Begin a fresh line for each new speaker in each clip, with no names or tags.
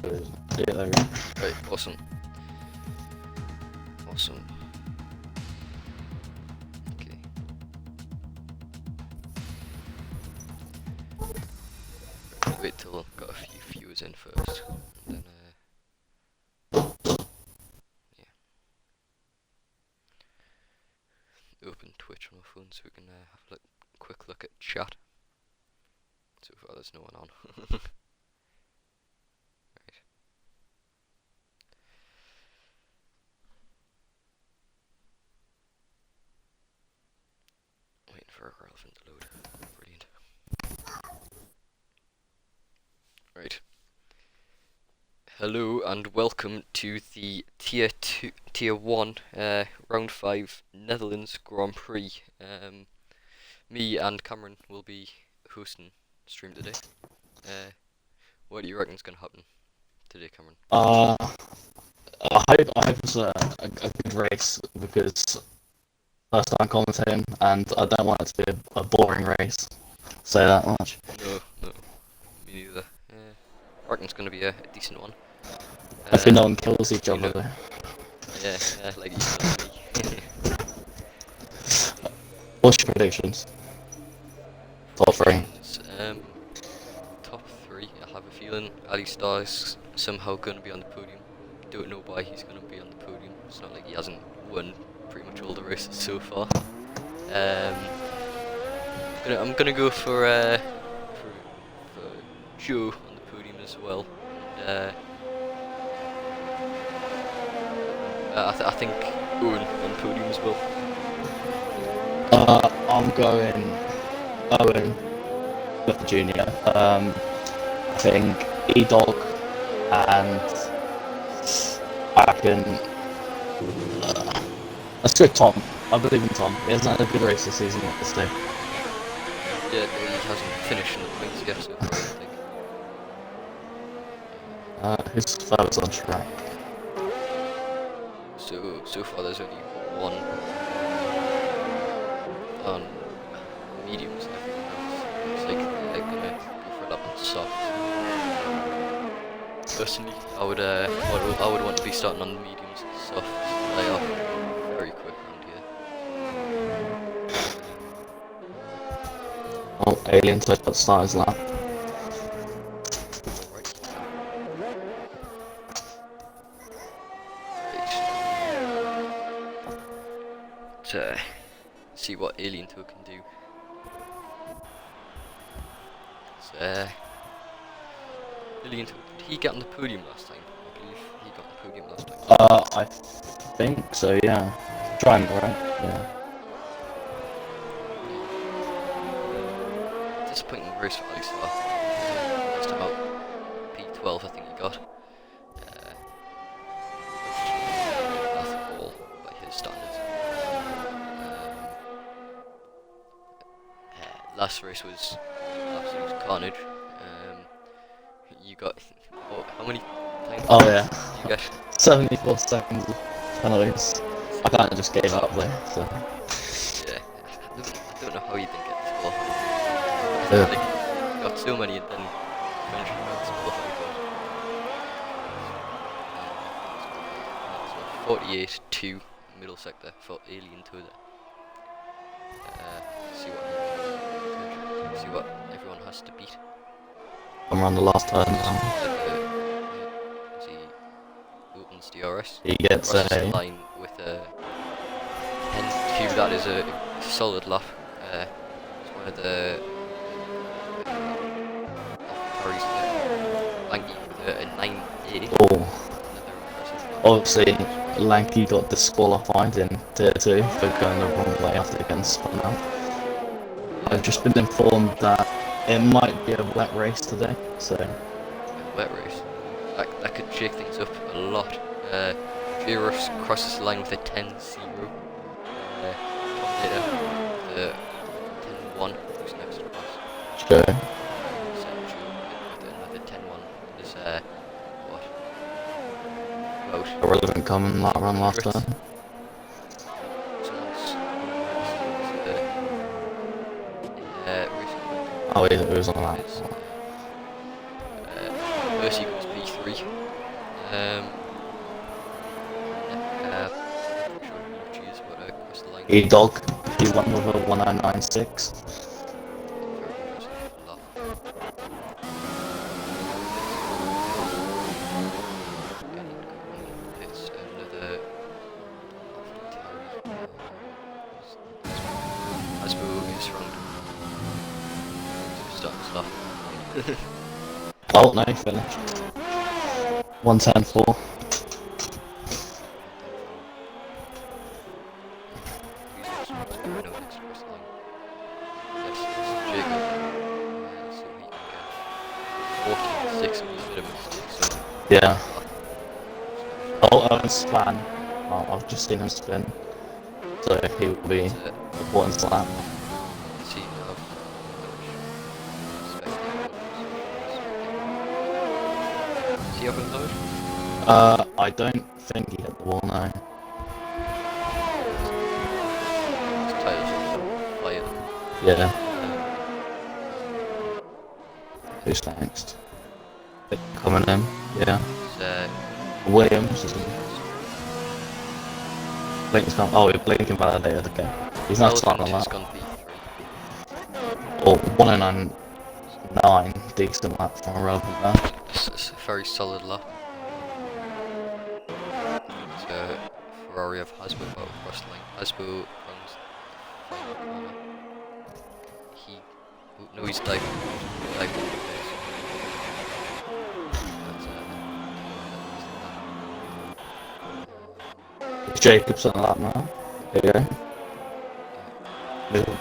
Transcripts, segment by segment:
Yeah, there we go.
Right, awesome. Awesome. Okay. Wait till I've got a few viewers in first, and then yeah. Open Twitch on my phone so we can have a quick look at chat. So far there's no one on. Right. Waiting for a relevant to load. Brilliant. Right. Hello and welcome to the Tier 1 Round 5 Netherlands Grand Prix. Me and Cameron will be hosting stream today. What do you reckon is going to happen today, Cameron?
I hope it's a good race because first time commentating, and I don't want it to be a boring race. Say that much.
No, me neither. I reckon it's going to be a decent one.
Hopefully no one kills each other though.
Yeah, like you and me.
What's your predictions? Top 3.
Top 3, I have a feeling Ali Star's somehow going to be on the podium. Don't know why he's going to be on the podium. It's not like he hasn't won pretty much all the races so far. I'm gonna go for Joe on the podium as well. I think Owen on the podium as well.
I'm going Owen with the junior. I think E-Dog and I can. Let's go Tom. I believe in Tom. He hasn't had a good race this season at this day.
Yeah, he hasn't finished in the points yet, so I think.
Who's furthest on track?
So far there's only one on mediums. It's like they're gonna go for a lap on soft. Personally, I would want to be starting on the mediums and soft. They are very quick around here.
Oh, Alien touched that starter's lap.
See what Alien Toe can do. Alien Toe, did he get on the podium last time? I believe he got on the podium last time.
I think so, yeah. Triangle, right? Yeah.
Disappointing race for Ali Star. Last time out, P12 I think he got. That's all by his standards. Last race was absolute carnage. You got how many times?
Oh yeah.
You got
74 seconds of penalties. I kind of just gave up there, so.
Yeah, I don't know how you didn't get disqualified.
Yeah.
Like, you got so many and then eventually got disqualified. So 48-2 middle sector for Alien Toe there. See what everyone has to beat.
I'm on the last turn now.
As he opens DRS.
He gets
crosses the
a.
line with a 10-2. That is a solid lap. It's one of the carries Lanky with a 9-8.
Oh. Obviously, Lanky got disqualified in Tier 2 for going the wrong way after getting spun out. I've just been informed that it might be a wet race today, so.
A wet race. That could shake things up a lot. Virus crosses the line with a 10-0. Commentator, the 10-1, who's next to cross?
Joe.
Sergio with another 10-1. There's what? About
Irrelevant comment that run last turn.
Someone's
Oh yeah, it was on that.
Mercy goes P12. P3. I'm pretty sure Nucci is about to cross the line.
E-Dog, he won with a 1096.
Very impressive lap. Getting going in the pits. Another Hasbro is round. Start his lap.
Oh no, he finished. 110.4.
Who's going out next across the line? Yes, it's Jacob. So he can get 14.6 on his minimum. So
Yeah. Oh, Owen Span. Oh, I've just seen him spin. So he will be a one slap.
see now. Is he up and load?
I don't think he hit the wall now.
His tires fire.
Yeah. Who's next? Coming in. Yeah. Williams. Blink's gone. Oh, Blink invalidated. Okay. He's not starting on that.
Gone P3.
Oh, 109.9. Decent lap from a Rover there.
It's a very solid lap. So Ferrari have Hasbro about across the line. Hasbro runs the final corner. He no, he's diving.
Jacobs on the lap now. There you go.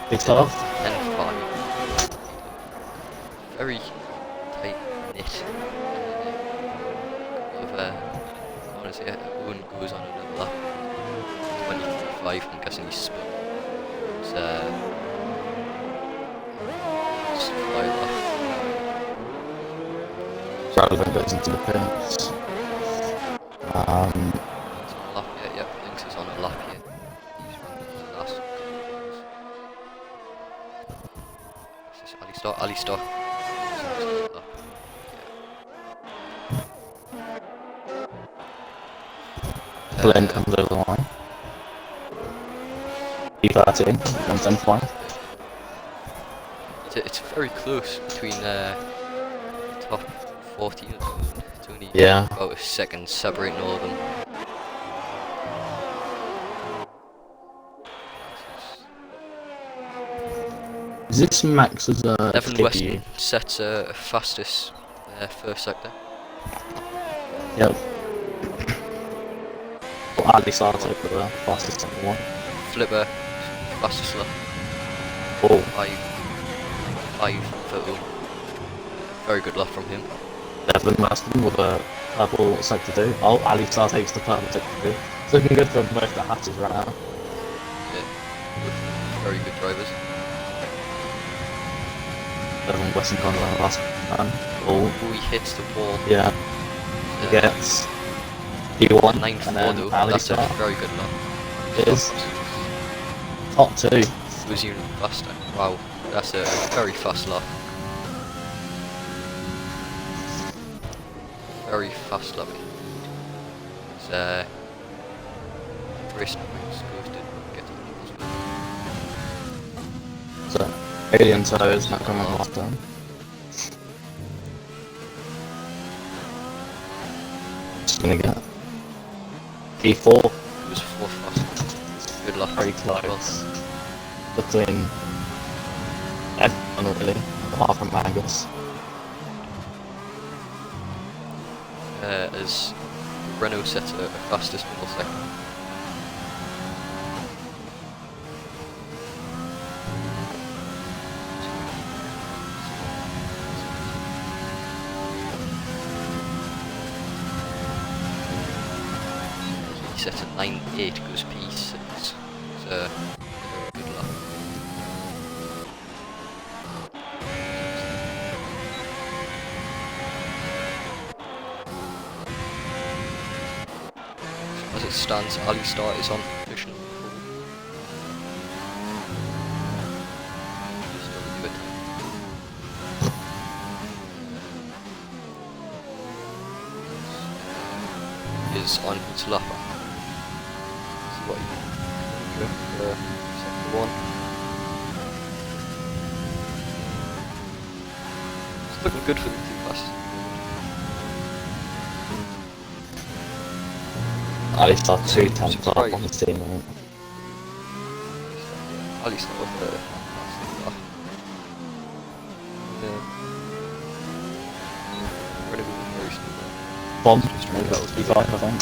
Big off.
And 5. Very tight knit. Honestly, Owen goes on another lap. 25, I'm guessing he's spun. It's fly lap.
Relevant goes into the pits.
He's on a lap yet, yep, Lynx is on a lap yet. He's running his last couple of corners. Is this Ali Star? Lap.
Glenn comes over the line. E13, 110.5.
It's very close between top 40 and it's only
Yeah.
about a second separating all of them.
Is this Max's
Evan
KPU?
Weston sets fastest first sector.
Yep. Well, Ali started with the fastest second one.
Flipper, fastest lap.
Oh,
5 for Owen. Very good lap from him.
Evan Weston with a purple sector 2. Oh, Ali Star takes the purple sector 2. It's looking good for both the hatches right now.
Yeah, very good drivers.
Evan Weston comes on the last man. Oh,
He hits the wall.
yeah. He gets P1
9-4
and then
though.
Ali
That's
Star
a very good lap.
It is top 2.
Was even faster. Wow, that's a very fast lap. Very fast lap. It's racing wings ghosted. Get to the hospital.
So, Alien Toe is not coming last time. Just gonna get P4.
It was 4th fast. Good lap.
Very close between everyone really, apart from Angus.
As Renault sets a fastest middle sector. He sets a 9.8, goes P6. It's a good lap. As it stands, Ali Star is on position 4. Just over it. is on his lap. See what he can do for sector 1. It's looking good for the two classes.
At least I'll 2 times up
Surprised.
on the team. Right?
At least not with the lap. Incredibly very smooth.
Bomb,
Just
maybe
rolled
that's
out.
P5, I think.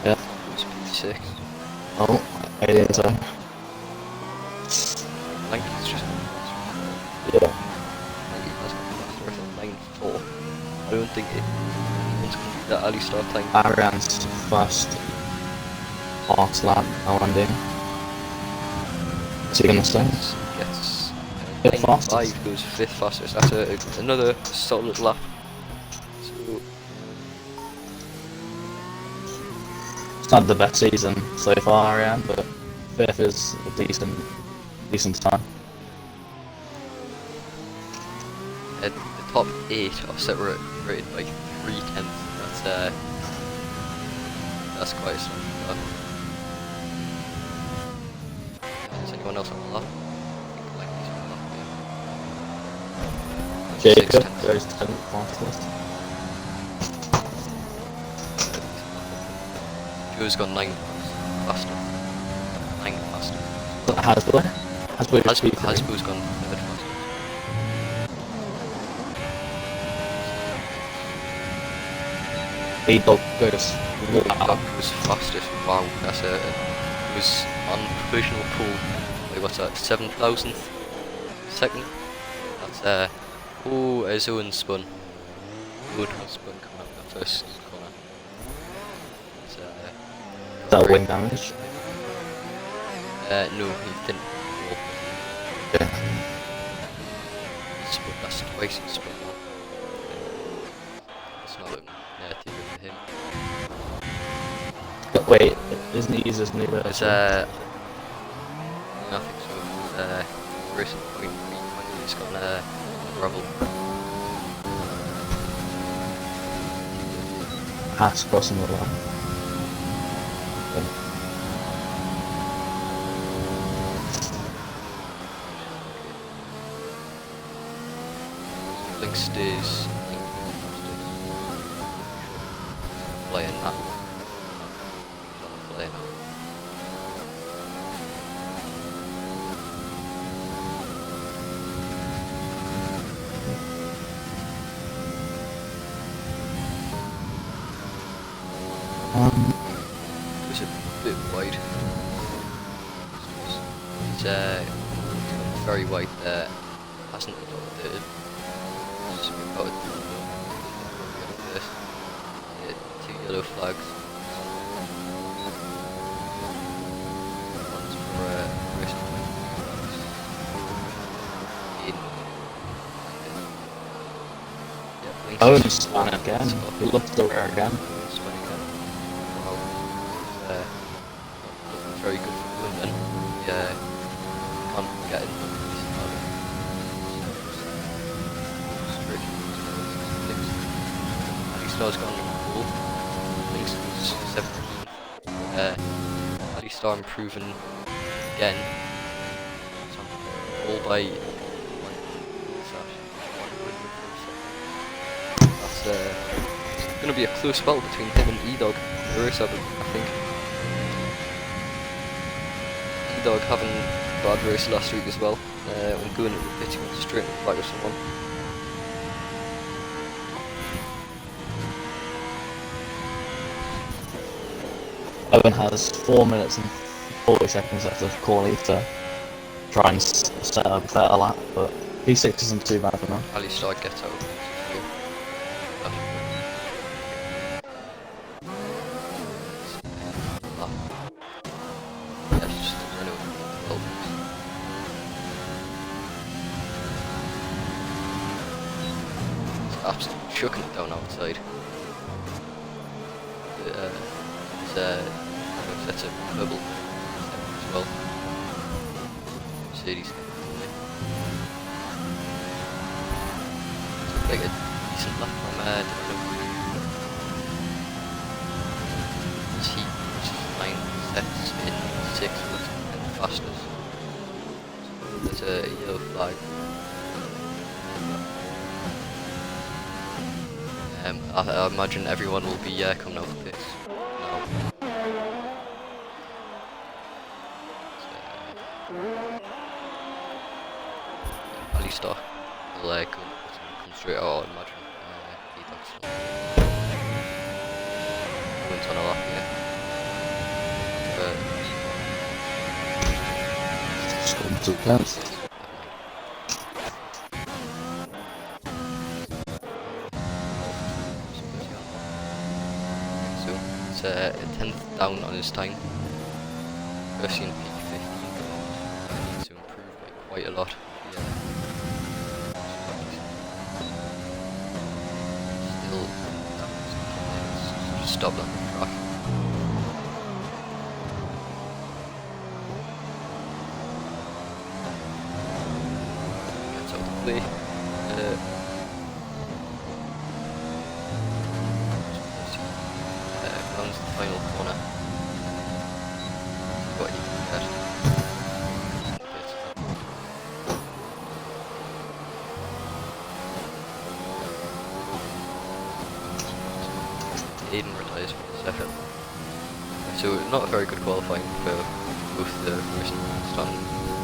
Yeah.
It's P6.
Oh, alien zone.
Lanky's just
Yeah.
Lanky has gone faster. I think 9.4. I don't think anyone's going to beat that early start time.
Arian's first fast lap, landing. What's he gonna say?
Gets
Fifth
9.5,
fastest.
goes 5th fastest. That's another solid lap. So
It's not the best season so far, Arian, but 5th is a decent time.
the top 8 are separated by 3/10. That's quite a strong start. Is anyone else on the lap? I think Lanky's on the lap, yeah.
Jacob
6/10.
goes 10th fastest.
Joe's gone 9 faster. 9 faster.
Hasbury? Hasbury just P3.
Hasbu's gone 3rd faster.
E-Dog goes
Dog was fastest. Wow, that's it was on provisional pool. Wait, what's that? 7,000th second. That's oh, as Owen spun. Owen has spun coming up that first corner. It's,
that
very-
wing damage.
No, he didn't. Well,
Yeah.
he spun. That's twice he spun one. It's not looking too good for him.
But wait, isn't he used as new
It's
version?
nothing so recent point he's got gravel.
Haas crossing the line.
Link stays playing that. He's on the play now. It was a bit wide. It's very wide there. Hasn't got the just got it. Two yellow flags. One's for wrist point. Yeah,
Oh,
Link's
and spun again. He looked the rear again.
Spun again. Wow. Looking very good for him then. Yeah. Can't get in. Straight. Alistar's gone full. Link's was 17. Alistar improving again. All by that's going to be a close battle between him and E-Dog in the race, I think. E-Dog having a bad race last week as well, when going into the pit he went straight into the back of someone.
Owen has 4 minutes and 40 seconds left of quali to try and set up a better lap, but P6 isn't too bad enough.
Alistar gets out. Absolutely chucking it down outside. That's a purple as well. Mercedes. It's like a decent lap from 6 and fastest. So there's a yellow flag. I imagine everyone will be coming out of pits now. Alistar will come straight out, I imagine. Detox still. Points on a lap here.
Scored 2 points.
So it's a 10th down on his time. First in P15. I need to improve by quite a lot. Yeah. Still just stop on the track. Gets out of the way. Rounds the final corner. See what he can get. Aiden retires from the session. So not a very good qualifying for both the first and last on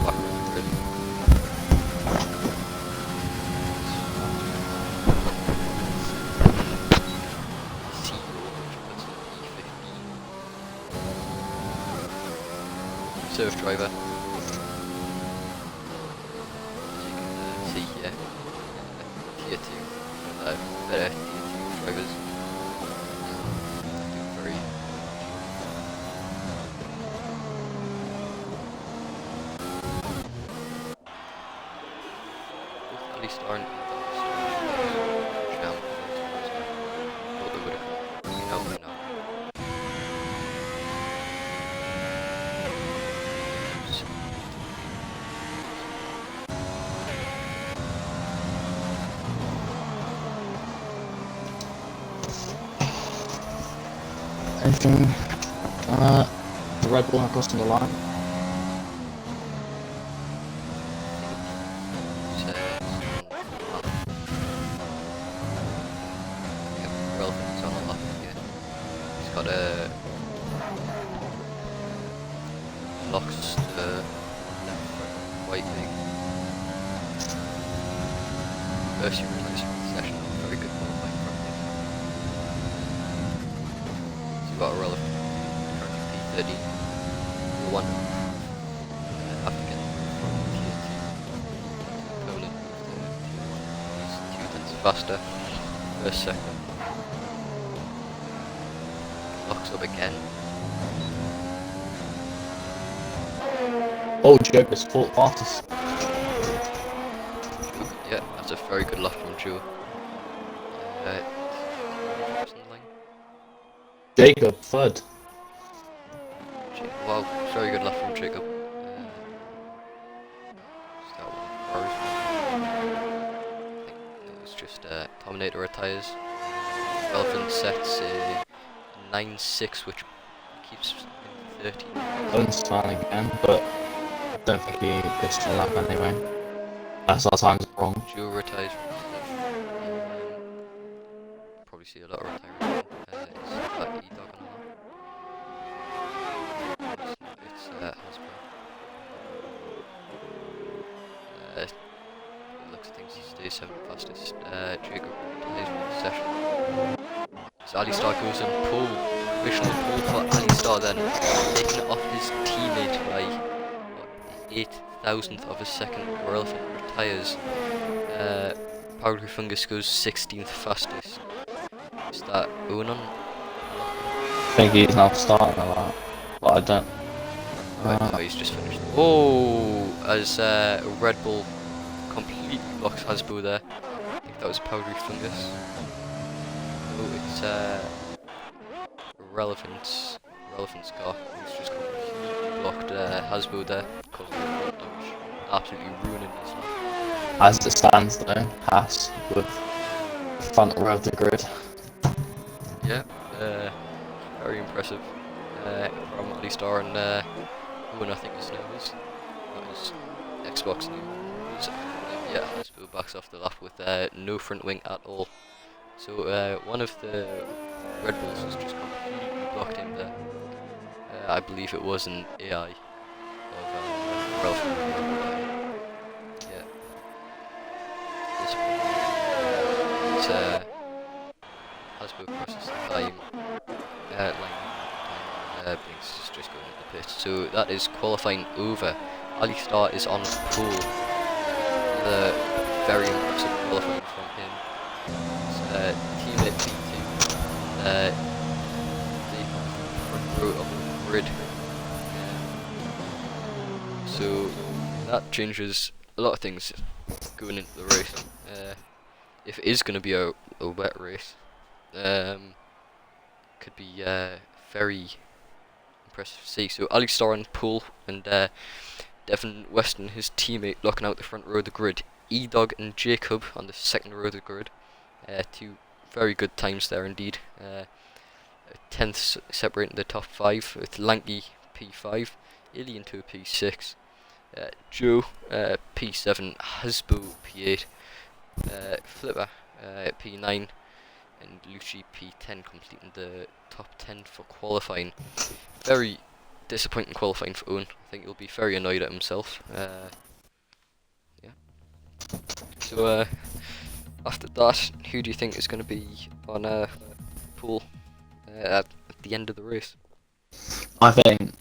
back of the grid. Surf driver. As you can see here, tier 2, better tier 2 drivers. Do very both at least aren't jam. Thought they would have been out by now.
Anything? The Red Bull crossing the line.
Relevance on a lap here. He's got a locks to left white thing. First you realise from the session, very good qualifying from him. He's got a relevant currently P30. The one African from tier 2 Poland with the tier 1. He's 2 tenths faster. First second. Locks up again.
Oh, Joe is 4th fastest.
Yeah, that's a very good lap from Joe.
Jacob, 3rd.
Wow, very good lap from Jacob. Start with cars. I think it was just Terminator retires. Relevant sets a 9.6, which keeps him 30.
Owen's fine again, but I don't think he gets to lap anyway. That's our time's wrong.
Joe retires from the session. Probably see a lot of retirement. Is that E-Dog on the lap? It's Hasbro. It looks like things he stays 7th fastest. Jacob retires from the session. So Alistar goes in pole. Provisional pole for Alistar then. Taking it off his teammate by 8,000th of a second. Relevant retires. Powdery Fungus goes 16th fastest. Is that Onan?
I think he's now starting a lot, but I don't.
Right, no, he's just finished. Oh, as Red Bull completely blocks Hasbro there. I think that was Powdery Fungus. Oh, it's Relevance car. He's just completely blocked Hasbro there, causing the front damage, absolutely ruining his lap.
As it stands though, Haas with the front row of the grid.
Yeah, very impressive from Alistar, and Owen, I think his name is. That is Xbox name. Is, yeah, Hasbro backs off the lap with no front wing at all. So one of the Red Bulls has just completely blocked him there. I believe it was an AI of Ralph. Yeah, this it's Hasbro crosses the time line. Blinks is just going into the pit. So that is qualifying over. Ali Star is on pole. The very impressive qualifying from him. Teammate P2. The front row of the grid. So that changes a lot of things going into the race. If it is going to be a wet race, could be very impressive to see. So Ali Star on pole and Devon Weston, his teammate, locking out the front row of the grid. E-Dog and Jacob on the second row of the grid. Two very good times there indeed. 10th separating the top 5 with Lanky P5, Alien 2 P6, Joe P7, Hasbo P8, Flipper P9, and Lucci P10 completing the top 10 for qualifying. Very disappointing qualifying for Owen. I think he'll be very annoyed at himself. Yeah. So after that, who do you think is going to be on pole at the end of the race?
I think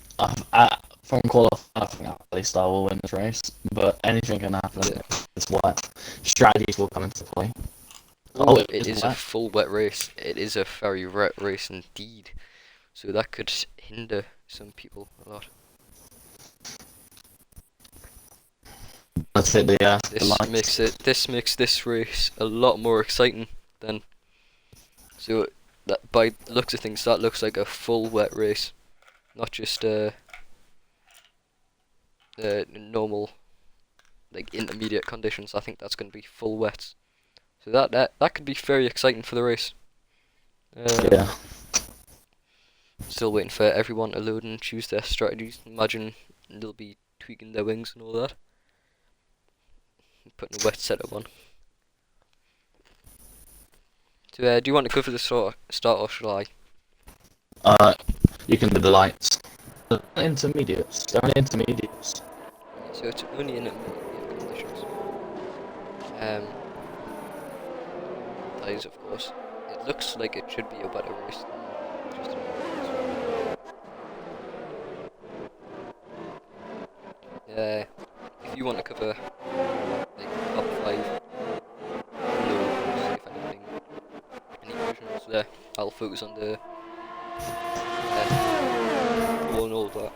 from qualifying, I think Ali Star will win this race, but anything can happen.
Yeah.
It's wet. Strategies will come into play.
Oh,
it
it is
wet.
a full wet race. It is a very wet race indeed. So that could hinder some people a lot.
Let's hit the
This makes this race a lot more exciting then. So that by the looks of things, that looks like a full wet race, not just normal, like intermediate conditions. I think that's going to be full wet. So that could be very exciting for the race.
Yeah.
Still waiting for everyone to load and choose their strategies. Imagine they'll be tweaking their wings and all that. Putting a wet setup on. So do you want to go for the start or shall I?
You can do the lights. Intermediates. They're only intermediates.
So it's only in intermediate conditions. That is, of course. It looks like it should be a better race than just a normal race. If you want to cover like top 5, see if any versions there, I'll focus on the ball and all of that.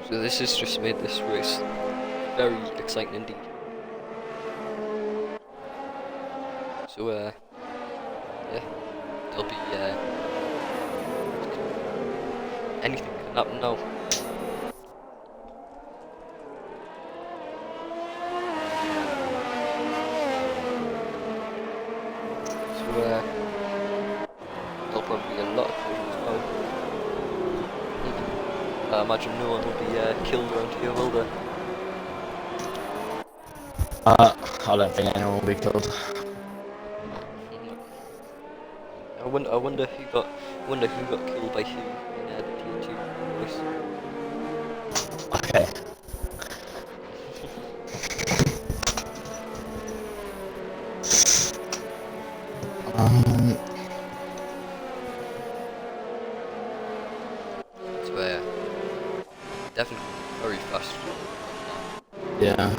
So this has just made this race very exciting indeed. So yeah, there'll be anything can happen now. So there'll probably be a lot of collisions now. I imagine no one will be killed around here, will there?
I don't think anyone will be killed.
I wonder who got killed by who in the Tier 2 race.
Okay.
So definitely very fast.
Yeah.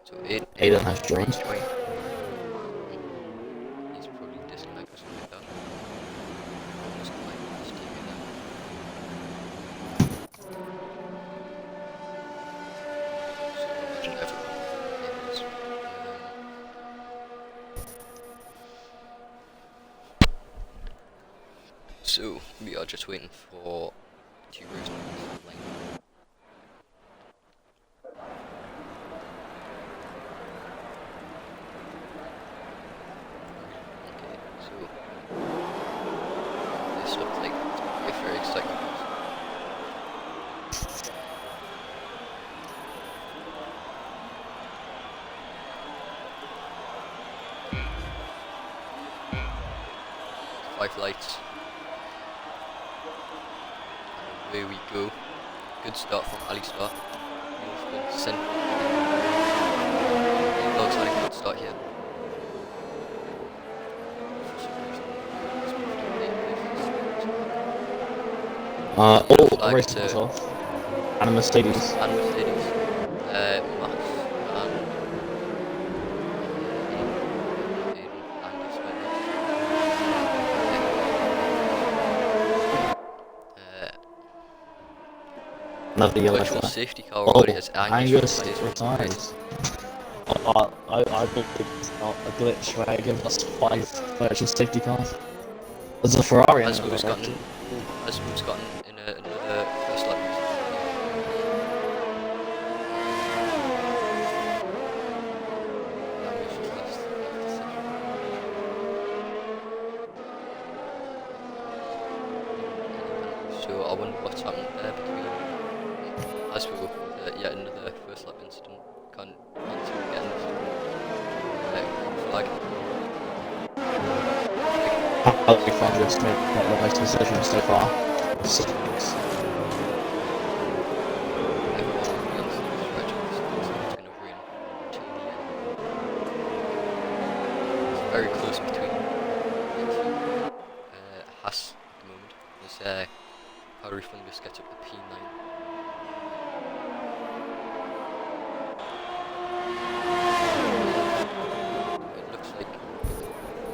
So
Aiden has joined.
He's probably disconnected or something like that. Just like his teammate there. So imagine everyone is, so we are just waiting for 2 race numbers line. just looks like it's going to be a very exciting race. Five lights. And away we go. Good start from Alistar. Good centre. Looks like a good start here.
Race was off. And a Mercedes.
And Mercedes. Max and
Another yellow
virtual
flag.
safety car already has
Angus retires. I believe it's not a glitch where it gives us 5 virtual safety cars. There's a Ferrari in
Asmu's
it.
gotten in another first lap. So I wonder what's happened there between Asmu with yet another first lap incident. Can't seem to get anything. Flag.
How do we find this to make not the best decision so far? 6.
Everyone will be on the stretch of this course and it's going to rain till the end. It's very close between Haas at the moment. As Powdery Fungus gets up to P9. It looks like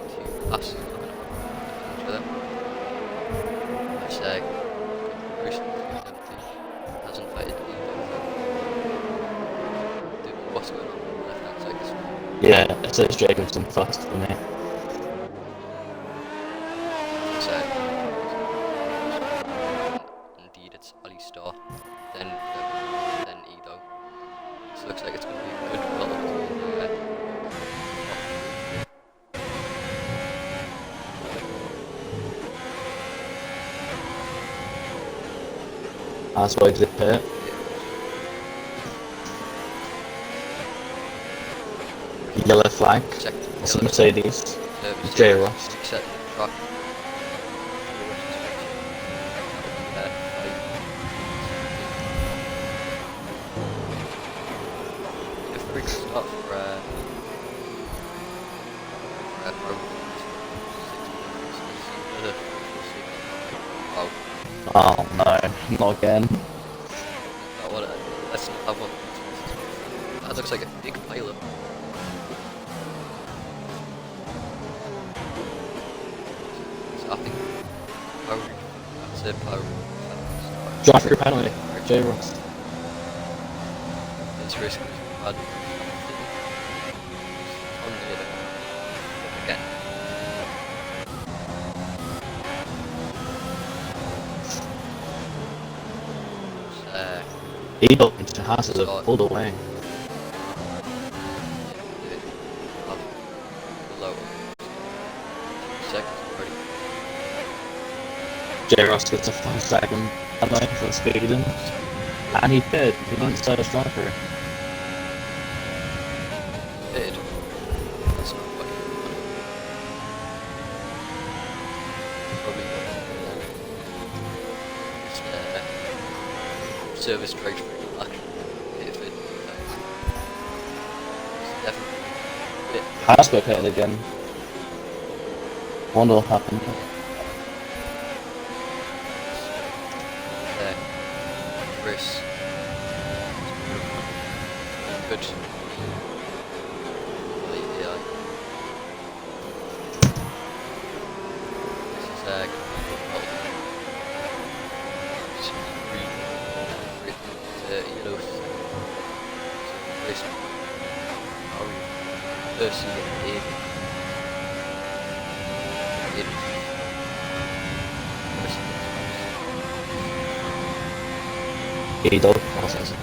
two Haas is looking at each other. As Bruce hasn't fighted either. Don't know what's going on the left hand side.
Yeah, it says Jacobson first for me.
Indeed, it's Alistar, then Edo. So it looks like it's going to be a good battle between
That's why I did it. Yellow flag. It's a Mercedes. J. Ross.
Accepting the truck. A free start for
Oh no, not again.
Let's not have one. That looks like a big pilot. So I think that's it, power.
Drive through penalty. J. Ross.
This race is bad. Again.
Edo into Haas is pulled away. J. Ross gets a 5-second penalty for speeding. And he did. He didn't start his drive through.
Did. That's not quite probably service trade for action. If it it's definitely a bit.
Haas got hit again. Wonder what happened.
Chris. Good.
Edo process.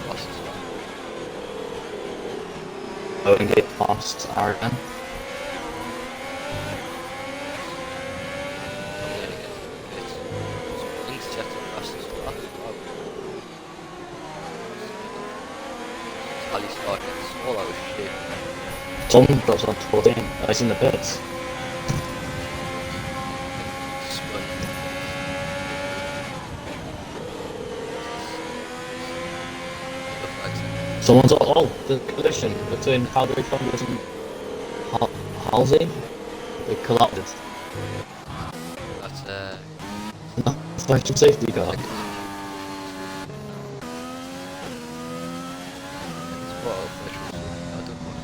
Oh, and get past Aragon.
lap as well. Ali Star gets all out of shape.
Tom drops on 14. He's in the pits.
Spun. Looks like something.
Someone's oh, the collision between Calgary Thunder and Halsey. They collided.
That's
Fashion safety car.
it's what else I don't know.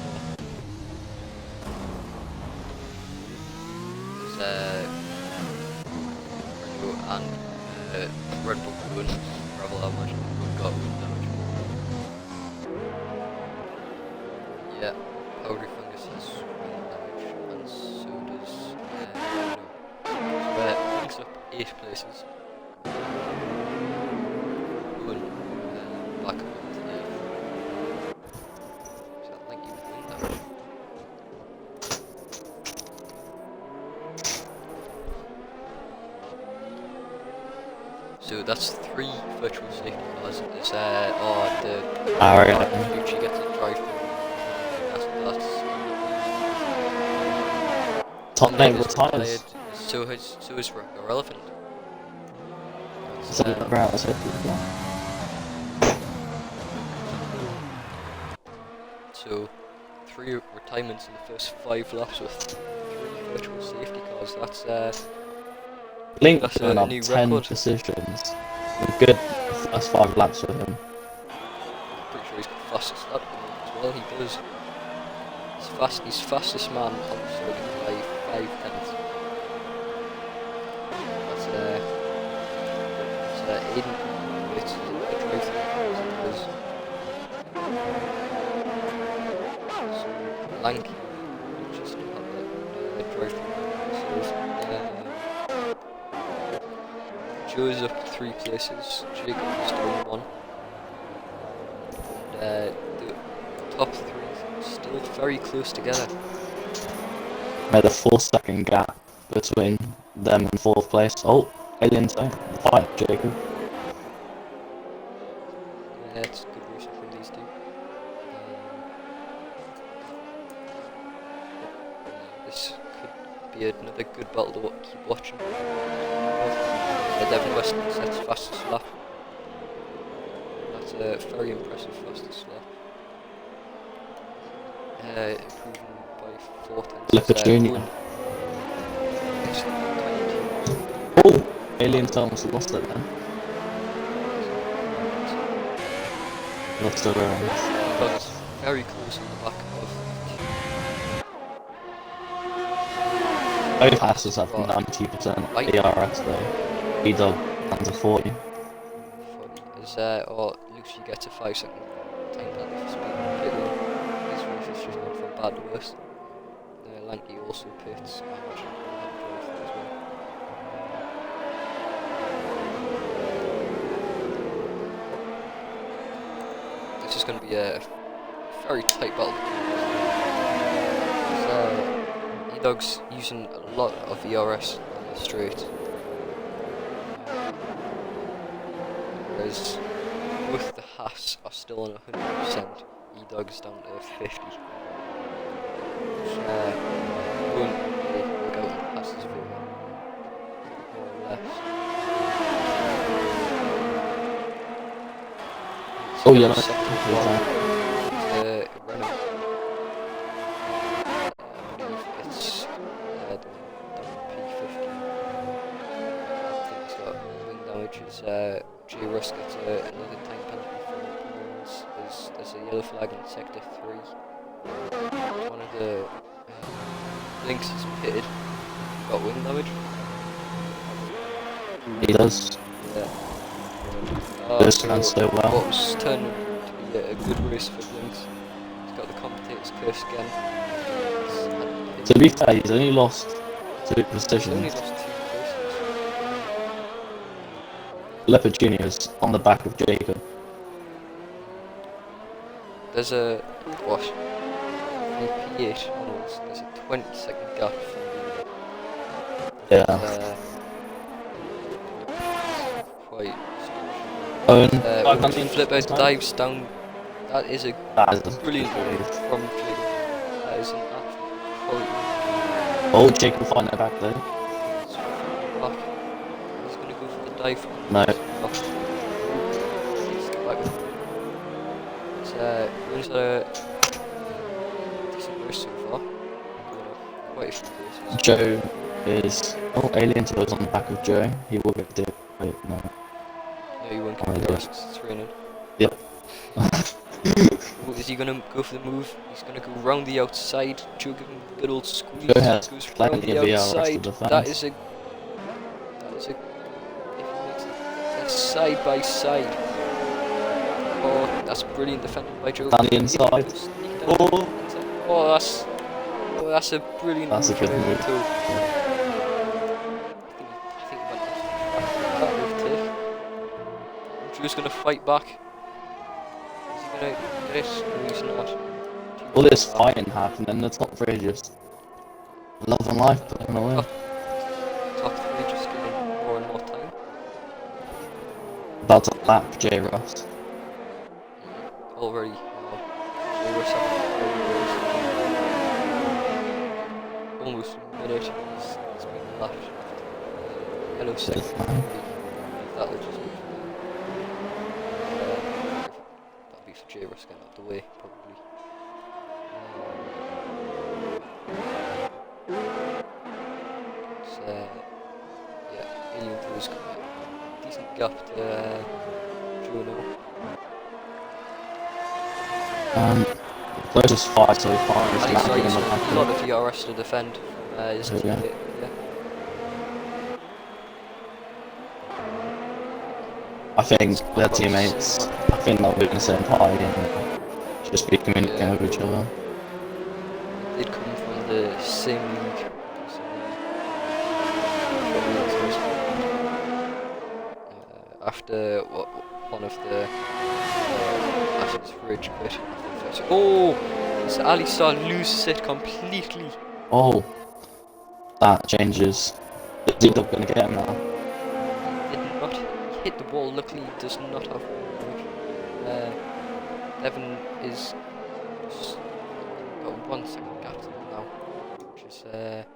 There's Ringo and Red Bull Goon Gravel how much got wind damage. Yeah, Powdery Fungus has wind damage, and so does Rhino. So picks up 8 places. Goon back up to 8th. Is that like you with wind damage? So that's 3 virtual safety cars. There's the Lucci gets a drive through. That's
Top 9
is
retires.
retired. So is Irrelevant.
Is that the route safety car?
So 3 retirements in the first 5 laps with 3 virtual safety cars. That's
Link
That's a
turned up
new
10
record.
decisions. Good first 5 laps with him.
pretty sure he's got fastest lap as well. He does. He's fastest man on the circuit by 5/10. That's Aiden with the drive through. So Lanky just have the drive through. Joe's up 3 places. Jacob is doing 1. The top 3 still very close together.
Made a 4-second gap between them and 4th place. Oh, Alien Time. Fine, Jacob.
It's good racing from these 2. This could be another good battle to keep watching. Devin Weston sets fastest lap. That's a very impressive fastest lap. Improving by 4/10.
Leopard Jr. Oh! Alien Thomas lost it then. Lost the rounds.
That's very close on the back of.
Both passes have 90% ERS though. E-Dog under 40.
Is or Lucy gets a 5-second time penalty for speed. This race is just gone from bad to worse. Lanky also pits. I imagine he'll have a drive through as well. This is going to be a very tight battle. E-Dog's using a lot of ERS on the straight. Whereas both the Haas are still on 100%, E-Dog's down to 50. Which won't really work out in Haas's favour, more or less.
Oh yeah, that's
Renault. I believe it's P50. I think it's got wing damages. J. Russ gets another time penalty for performance. There's a yellow flag in sector 3. One of the links is pitted. Got wing damage.
He does.
Yeah.
This can so well.
What was turned to be a good race for Blinks. He's got the commentator's curse again.
To be fair, he's only lost 2
He's only
positions.
lost 2 places.
Leopard Jr. is on the back of Jacob.
There's a what? From P8 onwards, there's a 20-second gap from the
Yeah.
quite astonishing.
Owen,
Flip out dives down. That is a
that is
brilliant
good.
move from Jacob. That is an absolute quality.
Oh, Jake will find it back though.
He's back. He's gonna go for the dive.
No.
Off. He's back with it. It's Owen's had a decent race so far. Going up quite a few places.
Joe is. Oh, Alien Toes on the back of Joe. He will get it. Wait, no.
No, you won't
Oh,
get
he
the
did.
rest 'cause it's raining.
Yep.
Oh, is he gonna go for the move? He's gonna go round the outside. Joe give him a good old squeeze.
Joe has
Goes round
plenty
the
of VRS to
outside.
defend.
That is a. If he makes it that's side by side. Oh, that's brilliant defending by Joe.
Down the inside. Oh,
Oh, that's a brilliant
that's a
move
good
from him
move.
too. I think he went off that move take. Joe's gonna fight back. Is he gonna get it? No, he's not.
All this fighting happening, it's not very just love and life putting away.
Top 3 just getting more and more time.
About to lap J Ross.
Already. They were second. Almost a minute. It's been lapped. Hello, second. That'll just be that'll be for J Ross getting out of the way, probably. It's, yeah, Alien Toes got a decent gap to Joe now.
Closest fight so far is
And he's
Matthew in the
using a
back.
lot of VRS to defend his
Yeah.
teammate. Yeah.
I think their teammates, I think they'll be in the same party and just be communicating with each other.
They'd come from the same league. So, after one of the after this rage quit. Oh, so Alistar loses it completely.
Oh, that changes. Is he not going to get him now?
Did not hit the wall. Luckily, does not have damage. Devon is got 1 second gap to him now, which is that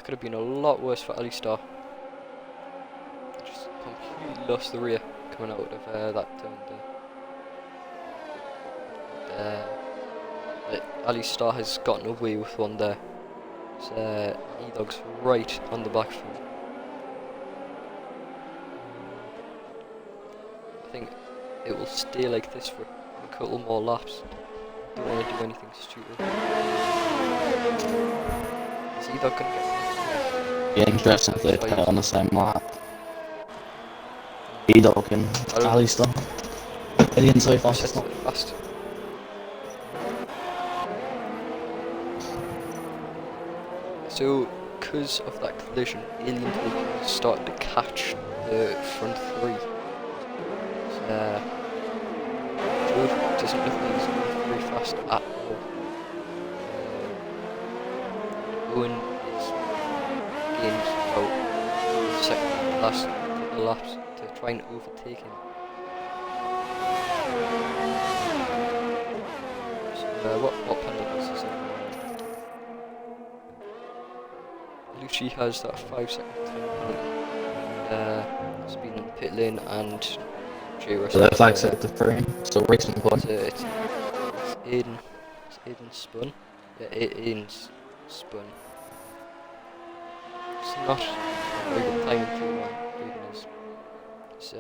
could have been a lot worse for Alistar. Just completely lost the rear coming out of that turn there. Alistar has gotten away with one there. It's E-Dog's right on the back foot. I think it will stay like this for a couple more laps. Don't want to do anything stupid. Is E-Dog gonna get
Be interesting if they put it on the same lap. E-Dog and Alistar. Alien so fast, it's not
fast. So, because of that collision, Alien started to catch the front 3. So, Joe doesn't look like he's going very fast at all. Owen is gained about the second last couple of laps to try and overtake him. So, what penalties is it? Lucci has that 5-second time penalty. It's been in the pit lane and J-Ross.
So that flag set the frame, so racing point.
It's Aiden. It's Aiden spun. Yeah, Aiden's spun. It's not a very good time for Aiden is. It's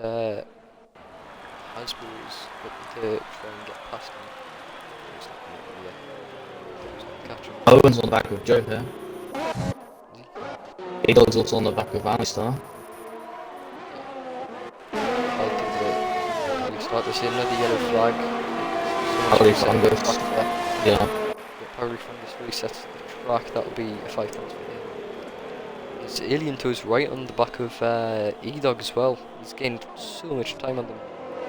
Hasbro is looking to try and get past him. He's not going to catch him.
Owen's on the back of Joe here. E-Dog's also on the back of Alistar.
I'll start to see another yellow flag.
Probably fungus. Yeah.
Probably fungus resets the track. That'll be a 5 points for him. It's Alien Toes right on the back of E-Dog as well. He's gained so much time on them.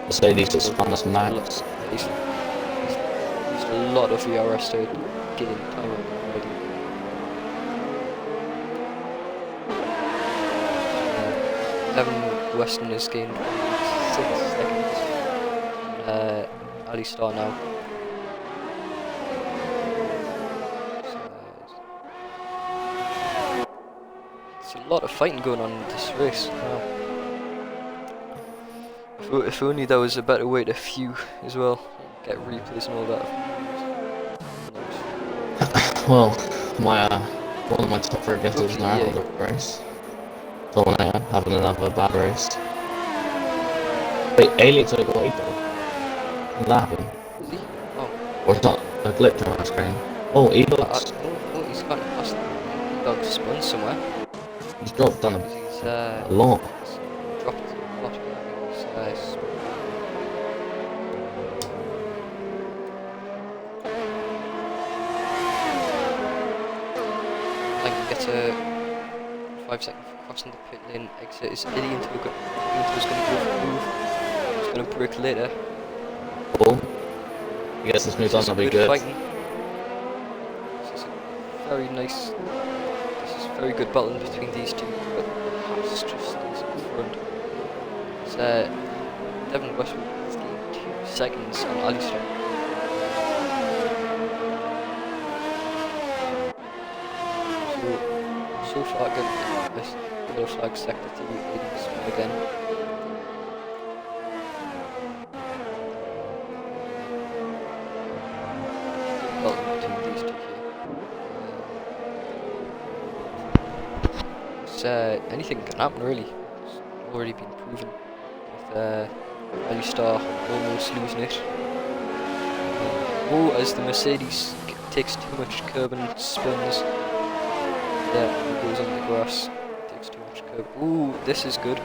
Mercedes just spun us max.
He's used a lot of VRS to gain time on them already. Devon Weston has gained 6 seconds. Ali Star now. There's a lot of fighting going on in this race. Wow. If only there was a better way to view as well. Get replays and all that.
Well, my one of my top 3 guesses
Hopefully,
now
yeah.
of the race. Dominator having another bad race. Wait, Alien took away though. What happened?
Is he? Oh.
Or it's not a glitch on my screen. Oh, E-Dogs.
Oh, he's gone past the dog spun somewhere.
He's dropped down
He's
a lot.
dropped a lot. I think he gets a 5-second for crossing the pit lane exit. Is Idiot who's going to go for the move? He's going to break later.
Oh. He gets this move on, that'll be good.
Fighting. This is a very nice. This is a very good battle between these two, but Haas just stays in front. It's Devon Westwood is gained 2 seconds on Alistair. So far, good. This yellow flag sector to Aiden's again. Between these two here. Anything can happen really. It's already been proven with Alistar almost losing it. Oh, as the Mercedes takes too much curb and spins. Yeah, he goes on the grass. Takes too much curb. Ooh, this is good.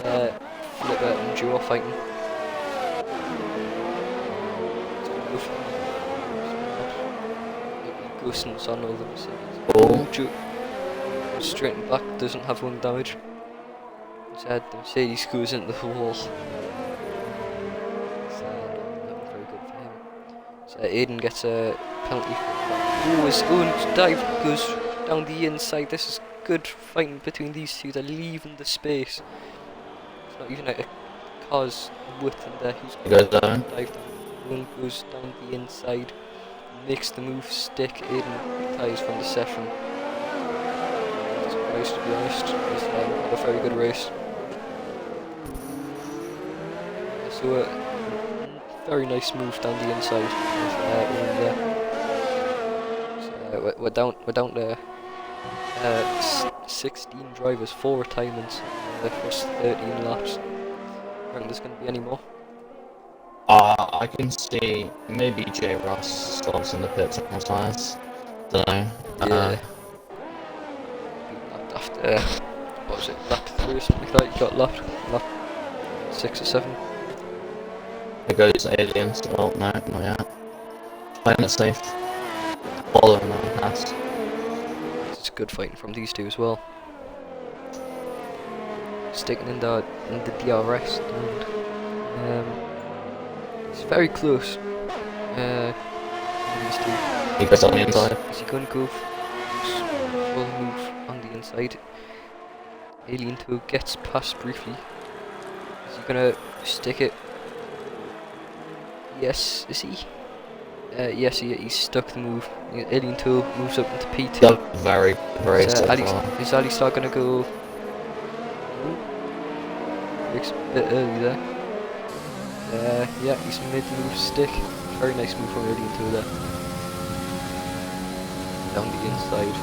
Flipper and Joe are fighting. Ghostens on all the Mercedes. Oh, Joe straight and back, doesn't have 1 damage. Instead, the Mercedes goes into the wall. So, not very good for him. So, Aiden gets a penalty for that. Oh, his own dive goes down the inside. This is good fighting between these two. They're leaving the space. It's not even a car's width in there. Who's going to dive down? One goes down the inside. Makes the move stick. Aiden retires from the session. Surprised, to be honest. He's had a very good race. So a very nice move down the inside. So, we're down to 16 drivers, 4 retirements in the first 13 laps. Reckon there's going to be any more?
I can see maybe J. Ross stops in the pits and retires. Don't know.
Yeah. After, what was it, lap 3 or something like that? You got lap 6 or 7.
There goes Aliens. Oh, no, not yet. Playing it safe. Following the pass.
It's good fighting from these two as well. Sticking in the DRS. And, it's very close. These two.
He goes on the inside.
Is he going to go full move on the inside? Alien 2 gets past briefly. Is he going to stick it? Yes, is he? Yes, he's stuck the move. Alien 2 moves up into P2.
Yeah, very
Is Alistar going to go? Breaks a bit early there. Yeah, he's mid move stick. Very nice move from Alien 2 there. Down the inside.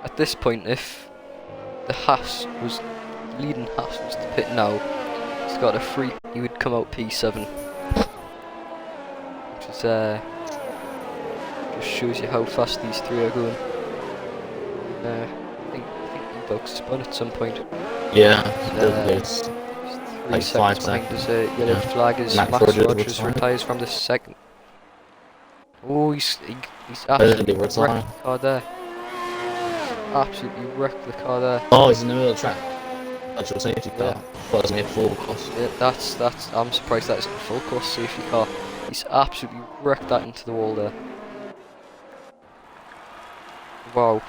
At this point, if the leading Haas was to pit now, he's got a free, he would come out P7. Which is, just shows you how fast these 3 are going. I think E-Dog spun at some point.
Yeah, there's
3
like
seconds
5
behind.
seconds.
There's a yellow flag as
Max
Max
Rogers
Rogers
retired.
retires from the second. Oh, he's
Early
absolutely wrecked
retire.
the car there. Absolutely wrecked the car there.
Oh, he's in the middle of the track. Actual safety car.
Yeah.
Thought it was near full course.
Yeah, that's. I'm surprised that isn't a full course safety car. He's absolutely wrecked that into the wall there. Wow,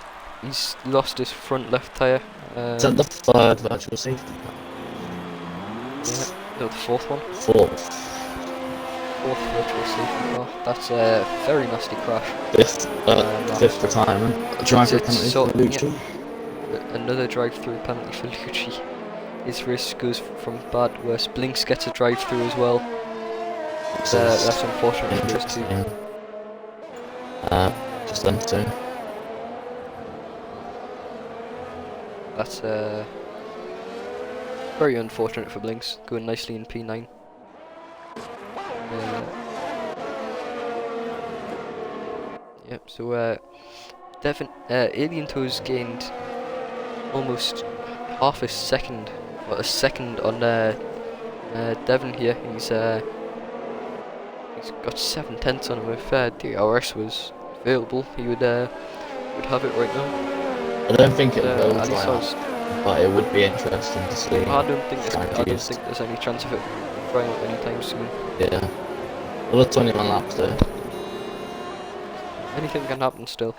he's lost his front left tyre.
Is that the third virtual safety car?
Yeah, no, the fourth one.
Fourth.
Fourth virtual safety car. That's a very nasty crash.
Fifth retirement. Driver penalty for Lucci.
Another drive-through penalty for Lucci. His race goes from bad to worse. Blinks gets a drive-through as well. That's unfortunate for those two.
Just them two.
That's very unfortunate for Blinks, going nicely in P9. Yep, so Devon, Alien Toes gained almost half a second, or a second on Devon here. He's got 7/10 on him. If DRS was available, he would have it right now.
I don't think it will, but it would be interesting to see.
I don't think there's any chance of it trying out anytime soon.
Yeah. Well, 21 laps there.
Anything can happen still.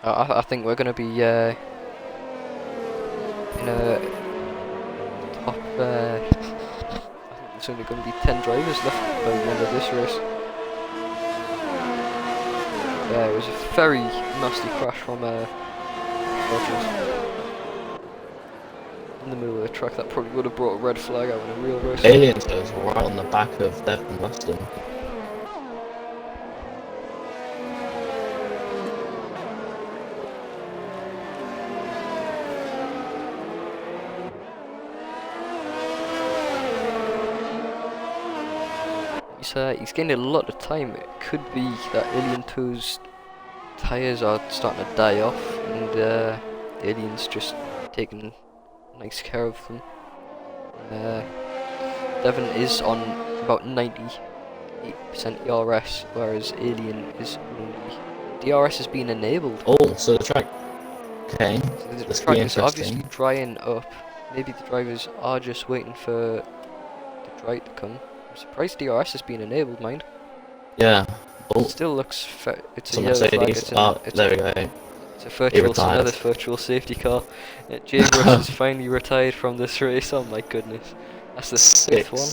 I think we're going to be in a top. I think there's only going to be 10 drivers left by the end of this race. Yeah, it was a very nasty crash from Rogers. In the middle of the track, that probably would have brought a red flag out in a real race.
Aliens goes right on the back of Devon Weston.
He's gained a lot of time. It could be that Alien 2's tyres are starting to die off, and the Alien's just taking nice care of them. Devon is on about 98% DRS, whereas Alien is only... DRS has been enabled.
Oh, so the track... Okay,
so the track is obviously drying up. Maybe the drivers are just waiting for the dry to come. I'm surprised DRS has been enabled, mind.
Yeah. Oh.
It still looks it's a
yellow flag. There we go.
It's another virtual safety car. James has finally retired from this race. Oh my goodness. That's the 6th one.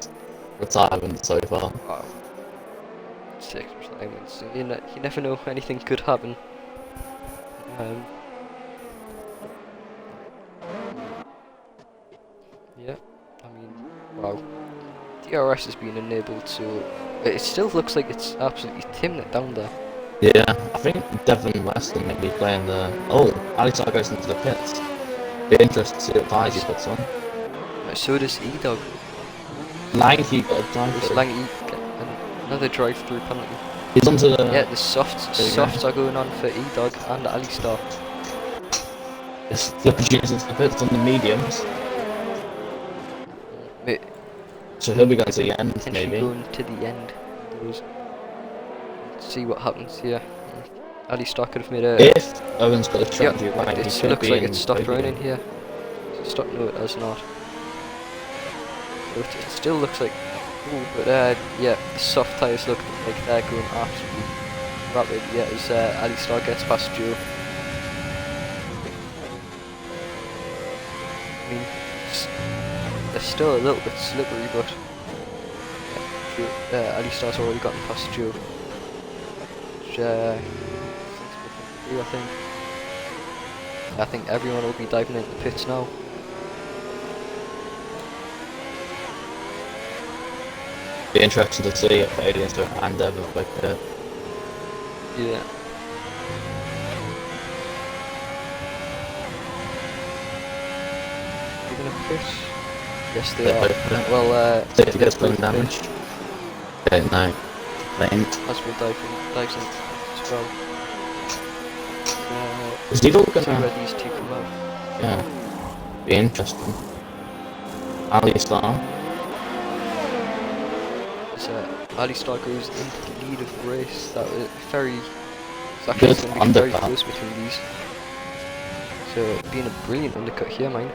Retirement so far.
Wow. 6 retirements. You never know, anything could happen. Yeah, I mean, wow. DRS has been enabled, so it still looks like it's absolutely timming it down there.
Yeah, I think Devon Weston may be playing the... Oh, Alistar goes into the pits. Be interested to see what tyres he puts on.
So does E-Dog.
Lanky got a drive-through.
Lanky another drive-through penalty.
He's onto the...
Yeah, the softs are going on for E-Dog and Alistar.
It's the producers into the pits on the mediums. So he'll be going to the end, maybe.
Going to the end. Let's see what happens here. Alistar could have made a...
If Owen's got a strategy right,
it looks like it's stopped raining here. Stop, no it has not. But it still looks like... Ooh, but yeah, the soft tyres look like they're going absolutely rapid. Yeah, as Alistar gets past Joe. I mean, they're still a little bit slippery, but Alistar's already gotten past Joe. Which, I think everyone will be diving into the pits now.
Be interesting to see if Aliens don't hand over the pit.
Yeah. They're gonna pit. Yes, they are. Well,
safety gets plane damage. Okay, no. Plane.
As we dive in as well.
Is Needle gonna...
see where these two come out.
Yeah. Be interesting. Alistar.
Alistar goes into the lead of the race. That was very... It's actually going to be very close between these. So, being a brilliant undercut here, mind.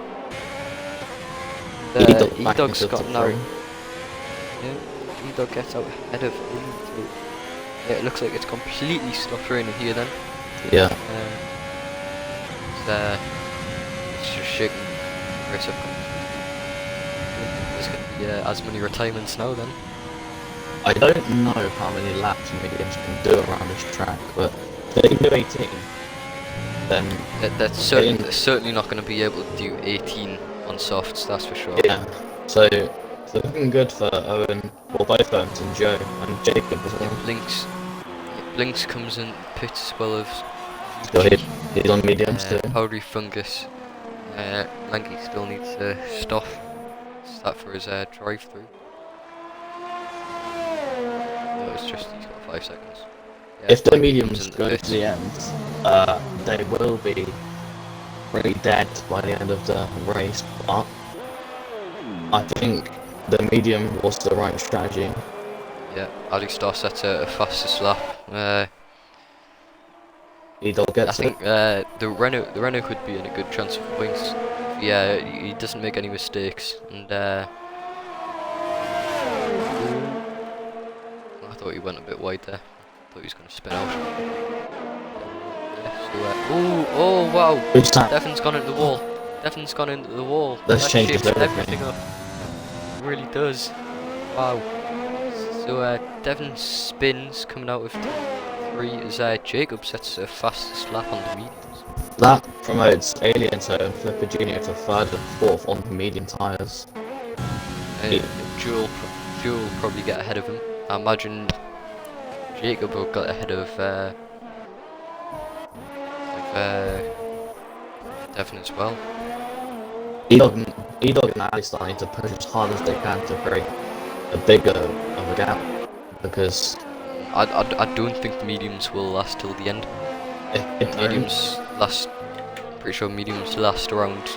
E-Dog's got now. Yeah, E-Dog gets out ahead of him. Yeah, it looks like it's completely stopped raining here then.
Yeah.
It's just shaking the race up. There's going to be as many retirements now then.
I don't know how many laps mediums can do around this track, but if they can do 18, then
That's certainly not going to be able to do 18 on softs, that's for sure.
yeah. So it's looking good for Owen, well both Owens and Joe, and Jacob as well.
Blinks comes in pits as well as
So he's on mediums too.
Powdery Fungus. Lanky still needs to start for his drive-through. No, it's just he's got 5 seconds. Yeah,
If the
Lanky
mediums
comes in
go to the end, they will be pretty dead by the end of the race, but I think the medium was the right strategy.
Yeah, Ali Star sets a fastest lap.
Edel gets
I think the Renault could be in a good chance of points. Yeah, he doesn't make any mistakes, and I thought he went a bit wide there. Thought he was going to spin out. Yeah, so, oh wow!
Who's that?
Devon's gone into the wall. Devon's gone into the wall.
This
That
changes
shakes
everything.
up. It really does. Wow. So Devon spins coming out of 3 as Jacob sets a fastest lap on the mediums.
That promotes Alien to Flipper Junior to 3rd and 4th on the medium tyres.
Jewel will probably get ahead of him. I imagine Jacob will get ahead of Devon as well.
Edog and Alistar need to push as hard as they can to create a bigger of a gap, because
I don't think the mediums will last till the end.
if
Mediums last, pretty sure mediums last around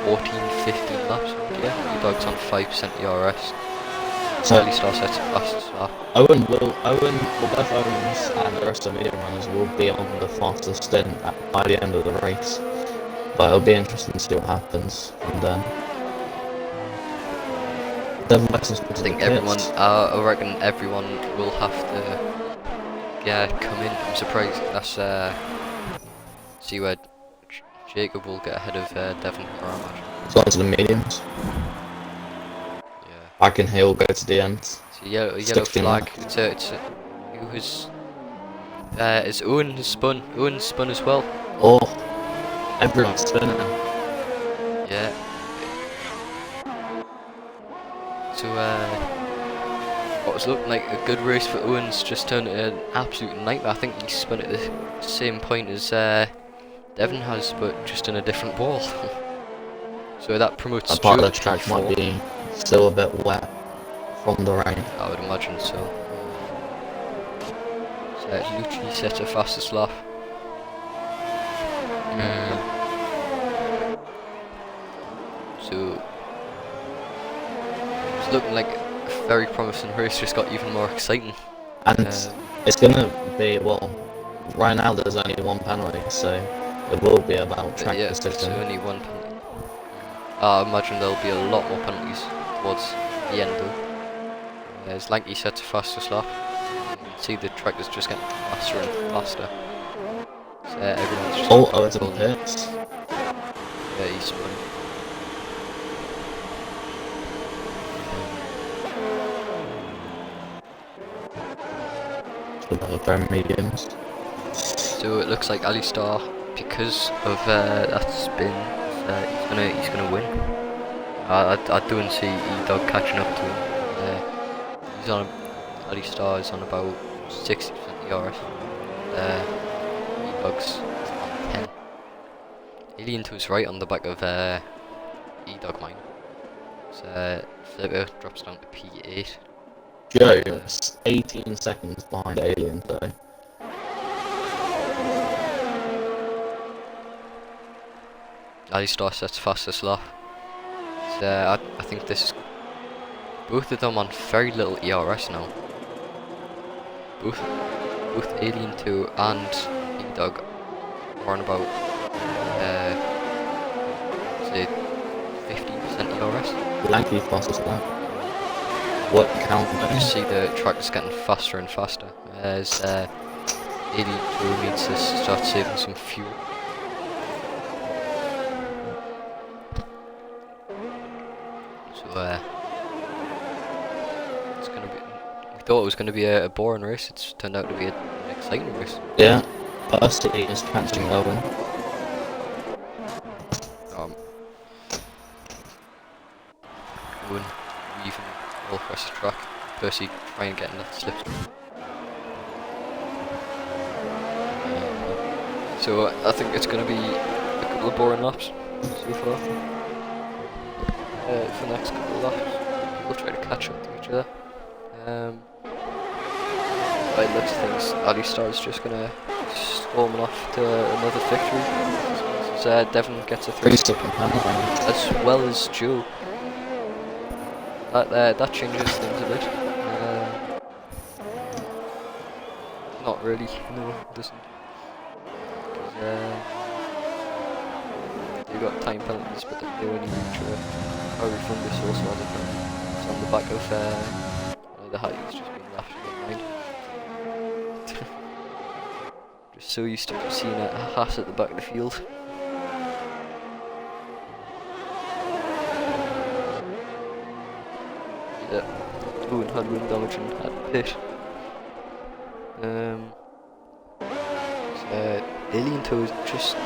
14, 15 laps. Yeah, your dog's on 5% ERS.
So
Early star sets fastest lap.
Owen, both Owens and the rest of the medium runners will be on the fastest stint by the end of the race. But it'll be interesting to see what happens. And then
I think everyone, I reckon everyone will have to come in. I'm surprised that's see where Jacob will get ahead of Devon Karamaj.
It's onto the mediums.
Yeah.
I can he'll go to the end.
So yellow flag. It's Owen has spun. Owen spun as well.
Oh, everyone's spinning.
Yeah. So what was looking like a good race for Owens just turned into an absolute nightmare. I think he spun at the same point as Devon has, but just in a different wall. So that promotes.
That part of the track might be still a bit wet from the rain.
I would imagine so. So Lucci sets a fastest lap. So it's looking like a very promising race, just got even more exciting.
And it's gonna be, well, right now there's only one penalty, so it will be about track decision.
It's only one penalty. I imagine there'll be a lot more penalties towards the end though. As Lanky sets a fastest lap, you can see the track is just getting faster and faster. So everyone's just
it's in pits.
Yeah, he's spun.
Very mediums.
So it looks like Alistar, because of that spin, he's gonna win. I don't see E-Dog catching up to him. He's on. Alistar is on about 60% ERS. E-Dog's on 10. Alien to his right on the back of E-Dog mine. So Flipper drops down to P8.
Joe's 18 seconds behind Alien though.
Alistar sets fastest lap. So I think this is both of them on very little ERS now. Both Alien 2 and E-Dog are on about say 15% ERS.
Lanky fastest lap. What count?
You see the track is getting faster and faster as Alien 2 needs to start saving some fuel. So it's gonna be. We thought it was gonna be a boring race. It's turned out to be an exciting race.
Yeah, Percy is catching Owen.
Owen weaving all across the track. Percy trying to get in that slipstream. So I think it's going to be a couple of boring laps so far. For the next couple of laps, we'll try to catch up to each other. By the looks of things, Alistar's just going to storm off to another victory. So Devon gets a 3-stop as well as Joe. That changes things a bit. Not really, no, it doesn't. They got time penalties, but they only reach Harry Fungus also has a penalty. It's on the back of the Hattie's just being laughed behind. Just so used to seeing a hat at the back of the field. Yeah, Owen had wind damage and had pit. Alien 2 is just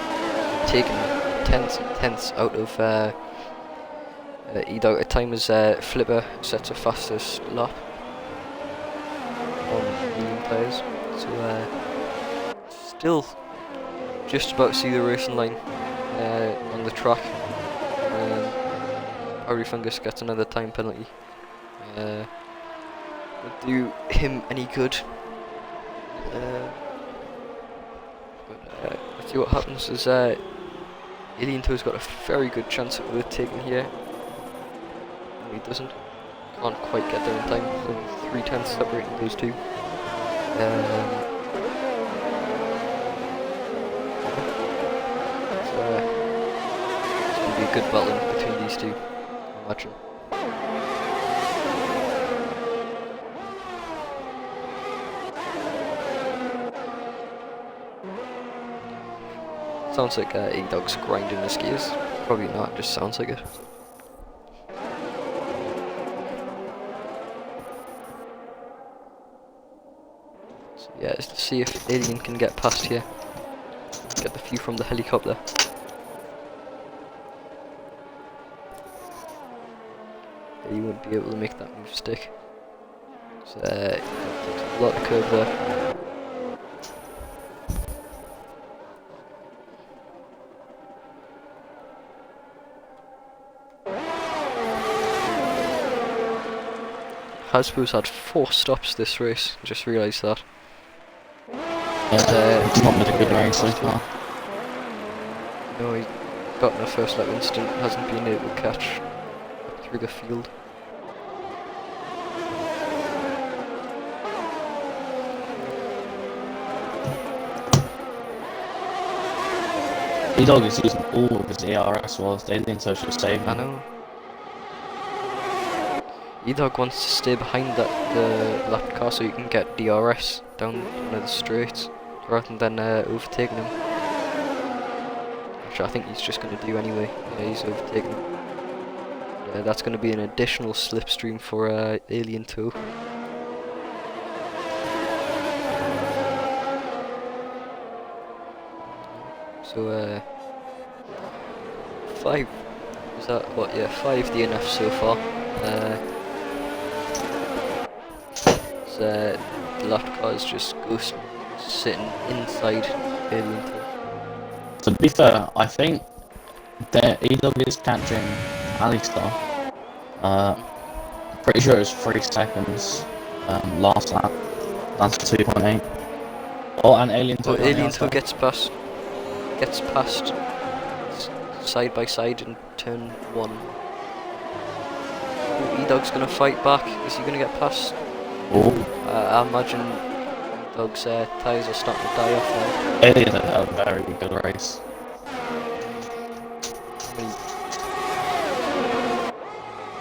taking tenths out of E-Dog. At times Flipper sets a fastest lap on Alien players. So still just about to see the racing line on the track. Harry Fungus gets another time penalty. Would do him any good. Let's see what happens as Alien 2's got a very good chance of overtaking here. No, he doesn't. Can't quite get there in time. So 3 tenths separating those two. It's going to be a good battle between these two, I imagine. Sounds like E-Dog's grinding his gears. Probably not, just sounds like it. So yeah, let's see if Alien can get past here. Get the view from the helicopter. Yeah, you won't be able to make that move stick. So a lot of curve there. Hasbro's had 4 stops this race, just realised that.
It's not been a good race so far.
No, he got in a first lap incident, hasn't been able to catch through the field.
E-Dog is using all of his ARS whilst Alien Social saving.
I know. E-Dog wants to stay behind the lap car so he can get DRS down one of the straights rather than overtaking him. Which I think he's just going to do anyway. Yeah, he's overtaking him. That's going to be an additional slipstream for Alien 2. So 5, is that what? Yeah, 5 DNFs so far. The lap car is just sitting inside Alien 2.
To be fair, I think that E-Dog is catching Alistar. Pretty sure it's 3 seconds last lap. That's 2.8. Oh, and Alien 2.
Oh, Alien 2 gets past side by side in turn 1. Oh, E-Dog's gonna fight back. Is he gonna get past?
Oh.
I imagine E-Dog's tyres are starting to die off now.
Alien had a very good race.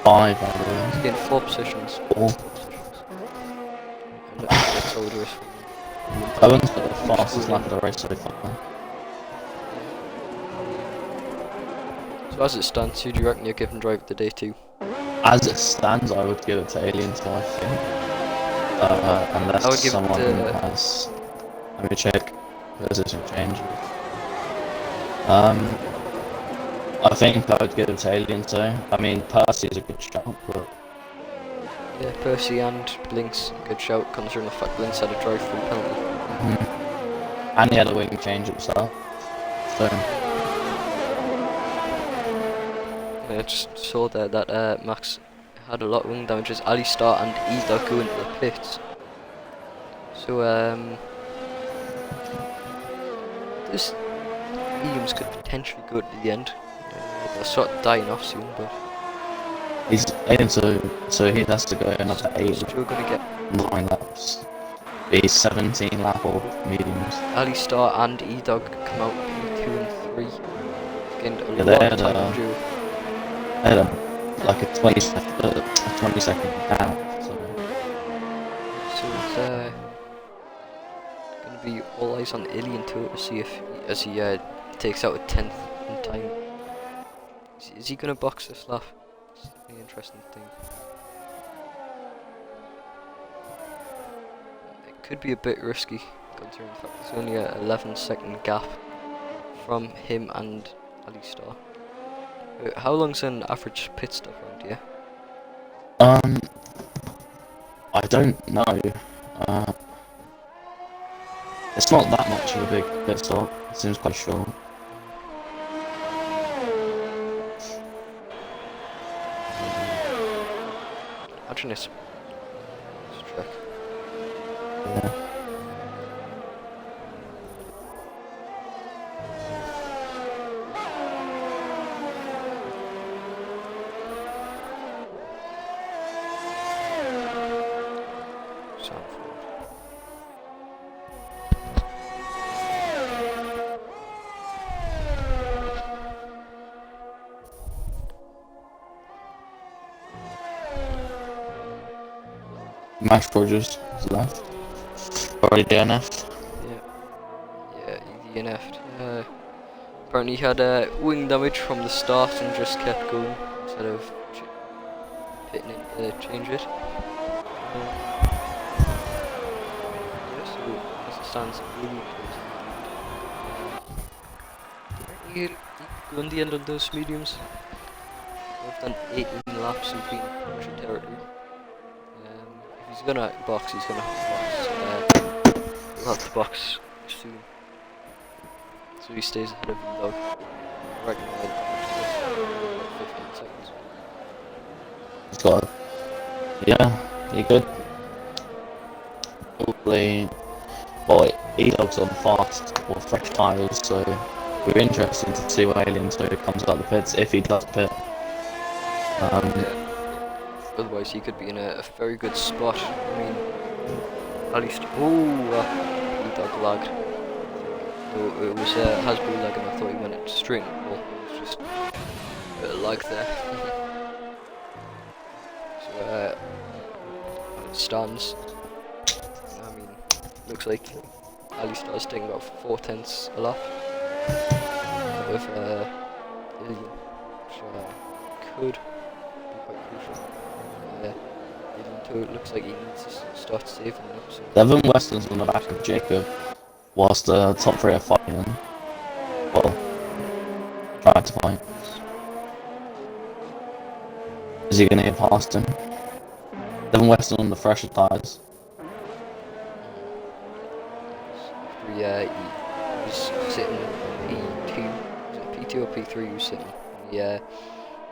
Five, I believe.
He's getting 4 positions.
4.
And that's soldiers from
Owen's got the fastest lap of the race so far.
So as it stands, who do you reckon you're giving drive of the day to?
As it stands, I would give it to Aliens, I think. Unless
I would give
someone
it to...
has... Let me check. Position change. I think I would give it to Aliens though. I mean, Percy is a good shout, but...
Yeah, Percy and Blinks, good shout, considering the fact Blinks had a drive-through penalty.
And he had a wing change at the start. So...
I just saw there that Max had a lot of wing damages. Alistar and Ida go into the pits. So, this mediums could potentially go to the end. They'll start dying off soon, but...
He's aiming so he has to go another 8
still gonna get
9 laps. Be 17 lap of mediums.
Alistar and E-Dog come out P2 and 3. Gained a
Yeah,
lot of time duel.
They had like a 20-second gap. So
it's gonna be all eyes on Alien too to see if as he takes out a 10th in time. Is he gonna box this lap? It's an interesting thing. It could be a bit risky considering the fact there's only a 11-second gap from him and Alistar. How long's an average pit stop around here?
I don't know. It's not that much of a big pit stop. It seems quite short.
Imagine it's track.
Yeah. Max Rogers is left. Already DNF'd.
Yeah, he DNF'd. Apparently he had wing damage from the start and just kept going instead of hitting it to change it. Yeah, so as it stands, really close. He'll go in the end on those mediums. We've done 18 laps and been in country territory. If he's gonna box, he's gonna have to box. He'll have to box soon. So he stays ahead of the dog. I reckon he'll 15 seconds.
He's got it. Yeah, he could. Probably. Well, E-Dog's on fast or fresh tyres, so we're interested to see what Alien 2 comes out of the pits, if he does pit.
Yeah. Otherwise, he could be in a very good spot. I mean, at least. Oh, E-Dog lagged. No, it was Hasbro lag, and I thought he went it straight in the ball. It was just a bit of lag there. So, it stands. I mean, looks like Alistar's taking about 4/10 a lap with Alien, which could be quite crucial. Alien 2, it looks like he needs to start saving up. So.
Devon Weston's on the back of Jacob, whilst the top 3 are fighting him. Well, trying to fight. Is he going to get past him? Devon Weston on the fresher tyres.
Yeah, he was sitting P2, was it P2 or P3 he was sitting? Yeah,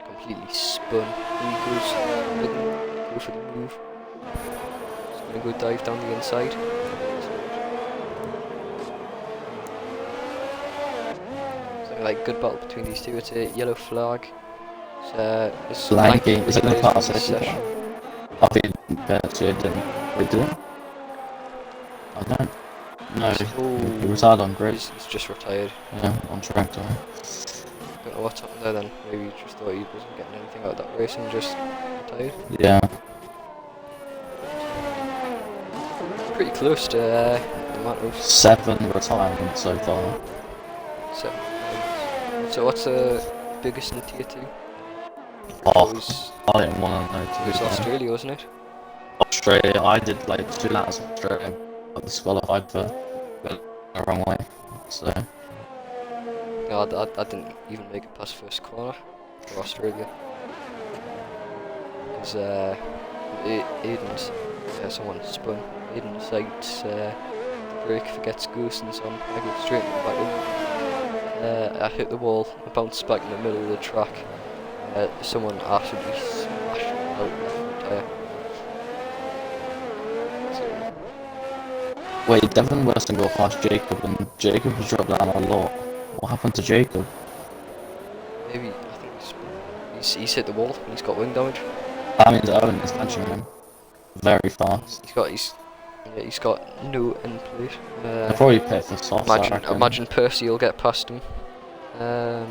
completely spun. He go for the move. He's gonna go dive down the inside. So like good battle between these two. It's a yellow flag. It's
Lanky, is it going to pass it?
session.
I think Bertie didn't. Wait, did it? I don't. No, he retired on grid.
He's just retired.
Yeah, on tractor.
Don't know what's happened there then. Maybe he just thought he wasn't getting anything out of that race and just retired.
Yeah.
Pretty close to amount of
7 retirements so far.
7 points. So what's the biggest in tier 2?
Oh,
It was,
I didn't want to know.
it was Australia, wasn't it?
Australia, I did like 2 laps of Australia, but disqualified for going the wrong way. So,
No, I didn't even make it past first corner for Australia. Because Aiden's, someone spun. Aiden decides the brake, forgets Goosen's on. I go straight back in. I hit the wall, I bounced back in the middle of the track. Someone absolutely smashed me out left tyre. So,
wait, Devon Weston got past Jacob, and Jacob has dropped down a lot. What happened to Jacob?
maybe, I think he's hit the wall and he's got wing damage.
That means Owen is catching him very fast.
He's got no end plate.
They'll probably pit for soft, I reckon.
Imagine Percy will get past him. I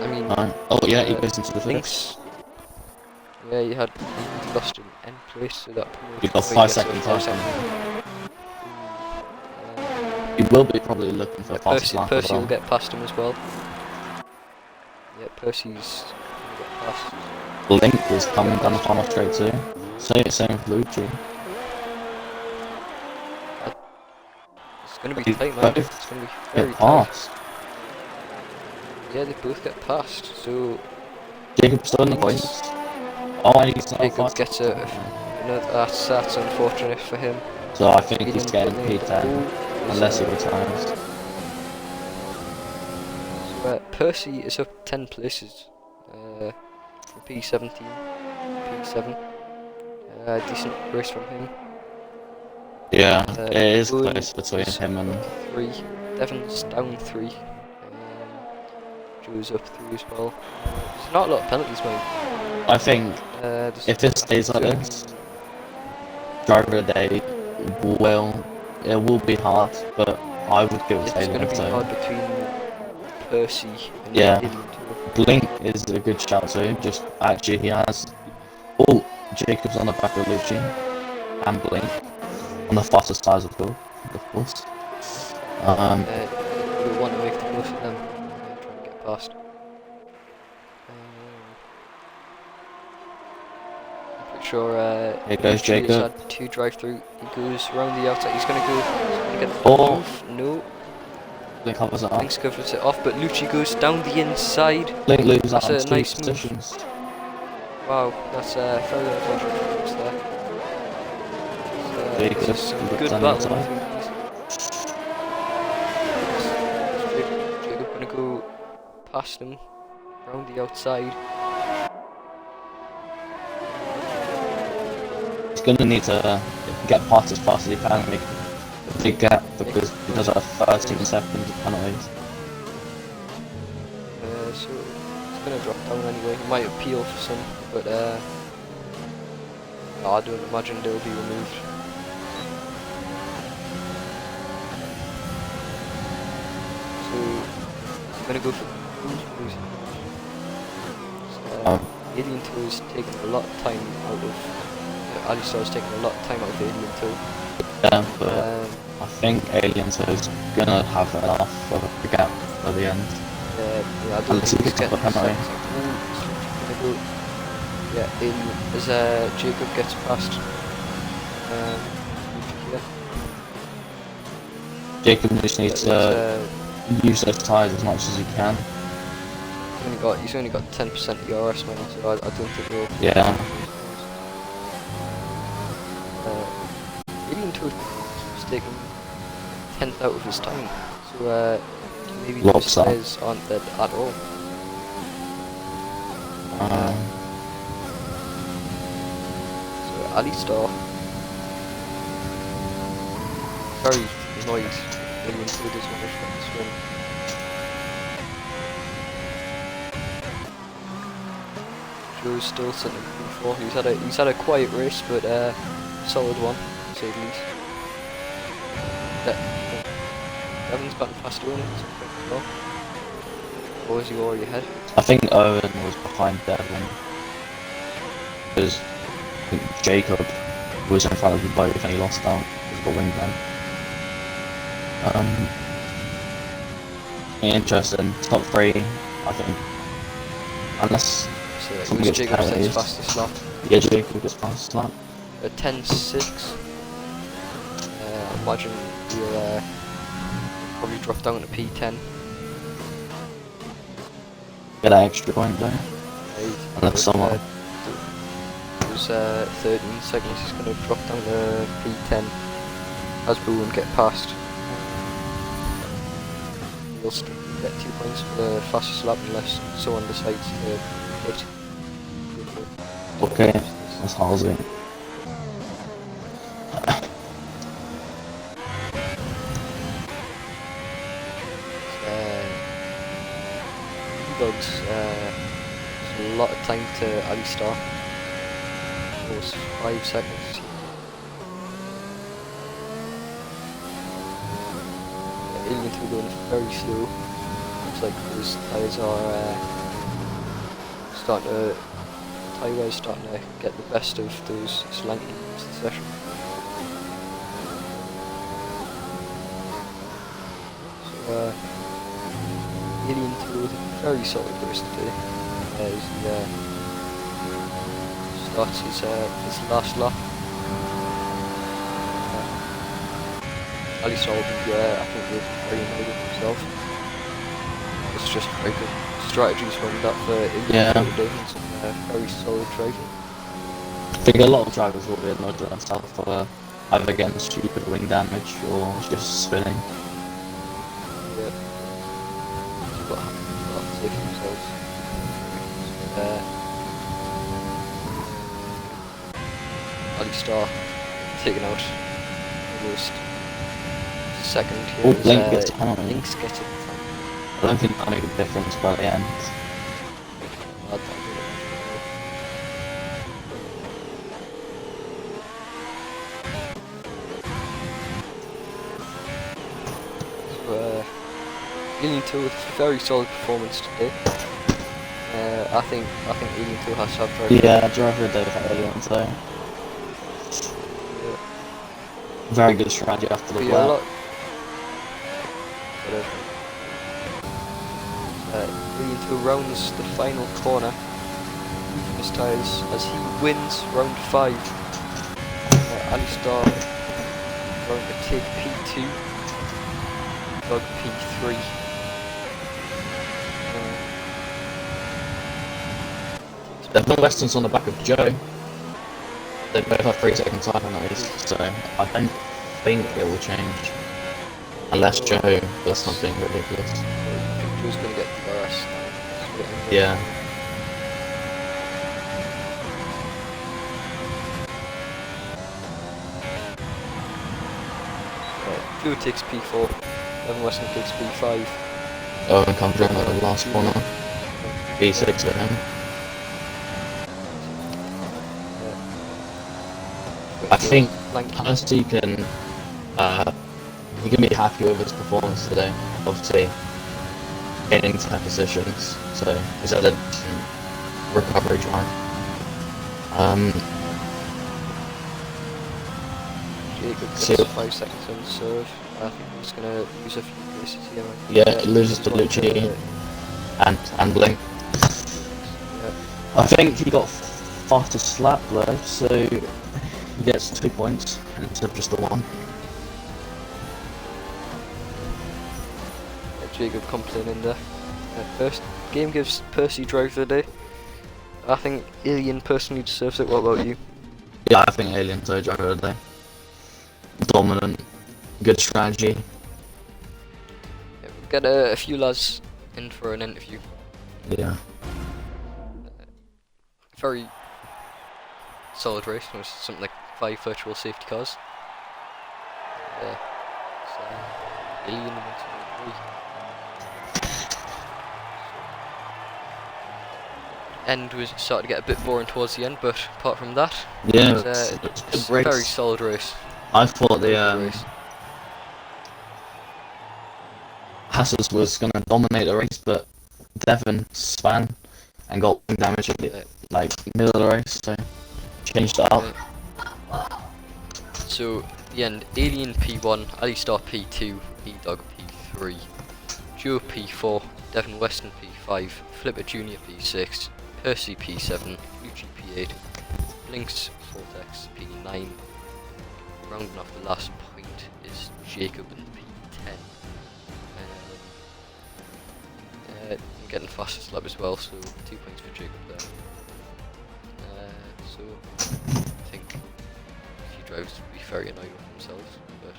mean,
Oh yeah, he goes into the finish.
Lynx. Yeah, he lost an end plate, so that
He got
so
5
gets a
seconds
5
off.
second.
He will be probably looking for a fastest lap as
Percy will
well.
get past him as well. Yeah, Percy's gonna get past.
Link is coming down the final straight too. Same with Lucci.
It's gonna be
They
tight, man.
both
It's gonna be very
get
tight.
past.
Yeah, they both get past. So
Jacob's still in the points. Oh, and he's not
Jacob
fast.
gets that's unfortunate for him.
So I think he's
Aiden's
getting
putting in
P10
the
unless he retires.
So, Percy is up 10 places from P17, P7. Decent race from him.
Yeah, it is
Owen
close between
is
him and
3. Devon's down 3. Joe's up 3 as well. There's not a lot of penalties, mate.
I think if it stays like
two.
this, driver of the day it will be hard, but I would give it
It's
to
going to be
Aileen.
hard between Percy and
Yeah.
Aileen too.
Blink is a good shout too. Just actually he has. Oh, Jacob's on the back of Lucci and Blink on the fastest side of course.
We want to make the most of them. Try and get past. I'm pretty sure.
Here goes
Lucci has
Jacob.
had 2 drive-through. He goes around the outside. He's going to get the
Oh.
move. No.
Blink covers it up.
Lynx covers it off, but Lucci goes down the inside.
Blink loses
That's
out on
a
2
nice move.
positions.
Wow, that's very unfortunate for us there.
Jacob
This is some
looks
good
on the
battle
outside.
between these. Jacob gonna go past him, round the outside.
He's gonna need to get past as fast as he can and make a big gap because he does have 13 seconds of penalties.
So it's gonna drop down anyway. He might appeal for some, but I don't imagine they'll be removed. So I'm gonna go for who's Alien 2 is taking a lot of time out of Alistar's taking a lot of time out of Alien 2.
Yeah, but I think Alien 2 is gonna have enough of a gap at the end.
Yeah, I don't
Unless he
think he's
picks up
getting
a penalty.
go. Yeah, as Jacob gets past here.
Jacob just needs to use those tyres as much as he can.
He's only got 10% ERS now, so I don't think he'll.
Yeah.
Alien 2 is taking 10th out of his time, so maybe
Lots
those
up.
tyres aren't dead at all. So Alistar very annoyed Alien 2 doesn't want to try this win. Joe's still sitting in P4. He's had a quiet race, but solid one, to say the least. Devon's gotten past Owen at some point as well. Or is he already ahead?
I think Owen was behind Devon because Jacob who was in front of the boat and he lost out with the wing then. Interesting. Top 3, I think. Unless
So it
someone
was
gets
Jacobson's
penalties.
fastest lap.
Yeah, Jacob gets fastest lap.
A 10.6. I imagine he'll probably drop down to P10.
Get an extra point though. Unless someone...
Those 13 seconds, he's going to drop down to P10 as we won't get past. He'll still get 2 points for the fastest lap unless someone decides to hit.
Okay, that's Halsey.
Dogs, there's a lot of time to Alistar. Almost 5 seconds. Alien 2 going very slow. Looks like those tyres are starting to... tyre wear's starting to get the best of those slanting into the session. So, Alien 2 with a very solid race today. As he starts his last lap. Alistar will be, I think, will be very annoyed with himself. It's just very good strategies from that for Alien 2 today, and some very solid driving.
I think a lot of drivers will be annoyed with themselves for either getting stupid wing damage or just spinning.
Yeah. What happens to themselves. Alistar taken out almost second here.
Oh, Link gets penalty.
Link's getting
I don't think that'll make a difference by the end.
So, Alien 2 with a very solid performance today. I think Alien 2 has to have very
driver of the day for Alien 2. Very good strategy after the lap.
Alien 2 rounds the final corner. His tyres as he wins round 5. Alistar going to take P2. Dog P3.
Devon Weston's on the back of Joe. They both have 3 seconds time penalties, so I don't think it will change. Unless Joe does something ridiculous.
Joe's going to get the rest.
Yeah.
Joe takes P4, Devon Weston takes P5.
Oh, and comes around at the last corner. P6 for him. I think Percy can he can be happy with his performance today. Obviously, gaining 10 positions, so he's at a recovery drive.
Jacob gets 5 seconds on serve. I think he's going to use a few races here.
Yeah, he loses to Lucci and Blink.
Yeah.
I think he got fastest lap though, so he gets 2 points instead of just the 1.
Jacob complaining there. First game gives Percy drive of the day. I think Alien personally deserves it. What about you?
Yeah, I think Alien so driver of the day. Dominant, good strategy.
Yeah, we'll get a few lads in for an interview.
Yeah.
Very solid race. It was something like 5 virtual safety cars. Yeah. So, Alien wins 3. End was starting to get a bit boring towards the end, but apart from that,
Yeah,
it was
a good
a very
race.
solid race.
I thought the Hassels was going to dominate the race, but Devon span and got damage at the like middle of the race, so changed it up.
So the end: Alien P1, Alistar P2, E-Dog P3, Joe P4, Devon Weston P5, Flipper Junior P6, Percy P7, Lucci P8, Blinks Vortex P9. Rounding off the last point is Jacob in P10. I'm getting fastest lap as well, so 2 points for Jacob there. So I think a few drivers would be very annoyed with themselves, but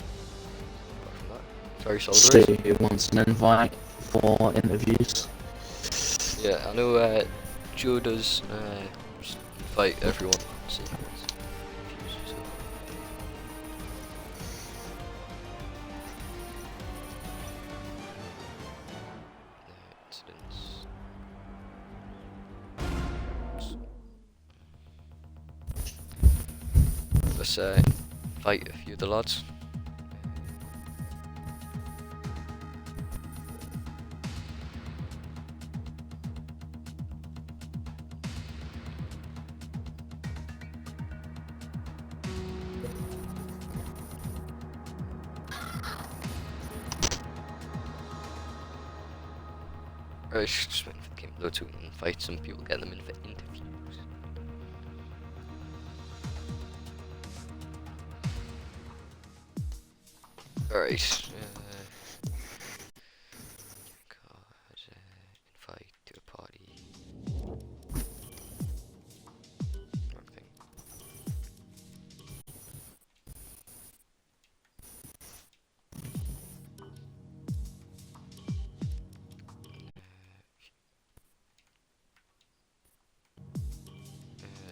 apart from that, very solid race.
See who wants an invite for interviews.
Yeah, I know Joe does just invite everyone. See who wants interviews, so. Incidents. Let's invite a few of the lads. Right, just waiting for the game to load to invite some people, get them in for interviews. Alright, invite to a party. Wrong thing.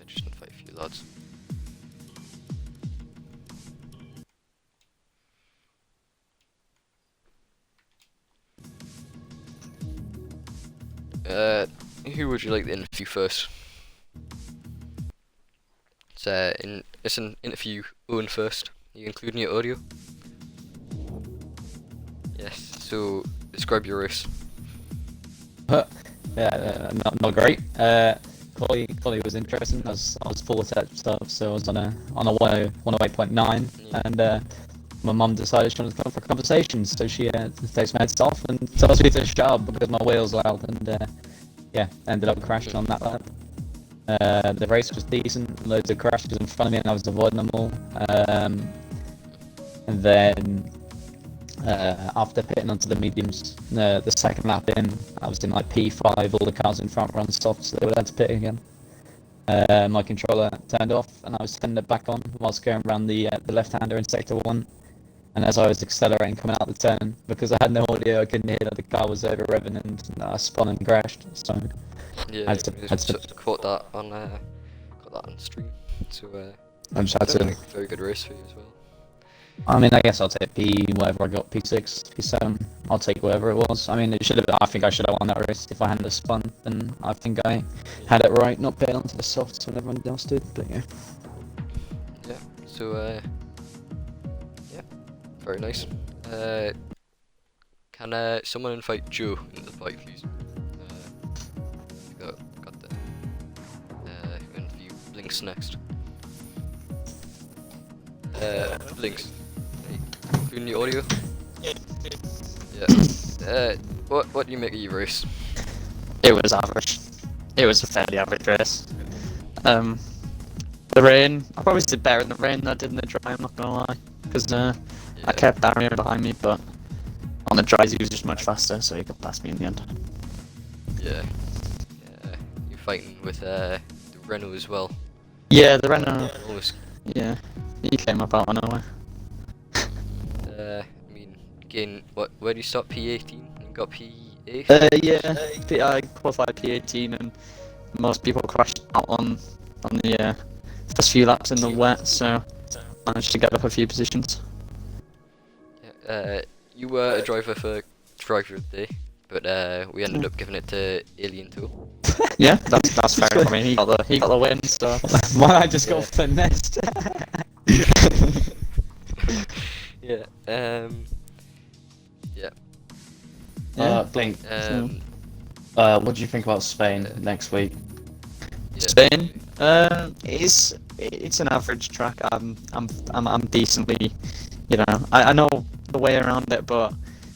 Just invite a few lads. Who would you like to interview first? It's an interview Owen first. Are you including your audio? Yes, so describe your race.
Yeah, not great. Quality was interesting. I was full of tech stuff, so I was on a 108.9, and my mum decided she wanted to come for a conversation, so she takes my heads off and tells me to shut up because my wheels loud, and yeah, ended up crashing on that lap. The race was decent, loads of crashes in front of me, and I was avoiding them all. And then after pitting onto the mediums, the second lap in, I was in like P5. All the cars in front were on soft, so they would have to pit again. My controller turned off, and I was turning it back on whilst going around the left-hander in sector 1. And as I was accelerating coming out the turn, because I had no audio, I couldn't hear that the car was over revving, and I spun and crashed. So
Yeah,
I had to
caught that on stream. So
I just had to.
very good race for you as well.
I mean, I guess I'll take P whatever I got, P6, P7. I'll take whatever it was. I mean, I think I should have won that race if I hadn't have spun. Then I think I had it right, not pit onto the softs when everyone else did. But yeah.
Yeah. So yeah, very nice. Can someone invite Joe into the party, please? Got the interview Blinks next. Blinks. Hey, including the audio? Yeah. What do you make of your race?
It was average. It was a fairly average race. The rain, I probably did better in the rain than I did in the dry, I'm not gonna lie. Because I kept Barrier behind me, but on the dries he was just much faster, so he got past me in the end.
Yeah. You're fighting with the Renault as well.
Yeah, the Renault,
Almost.
yeah, he came up out of nowhere.
I mean, again, where do you start? P18? You got P8?
Yeah, I qualified P18, and most people crashed out on the first few laps in the wet, so managed to get up a few positions.
Yeah, you were a driver for Driver of the Day, but we ended up giving it to Alien too.
Yeah, that's fair. I mean, he got the win, so.
Why I just got finessed?
Yeah.
Blink.
Um,
What do you think about Spain next week?
yeah.
Spain, it's it's an average track. I'm decently, you know, I know the way around it, but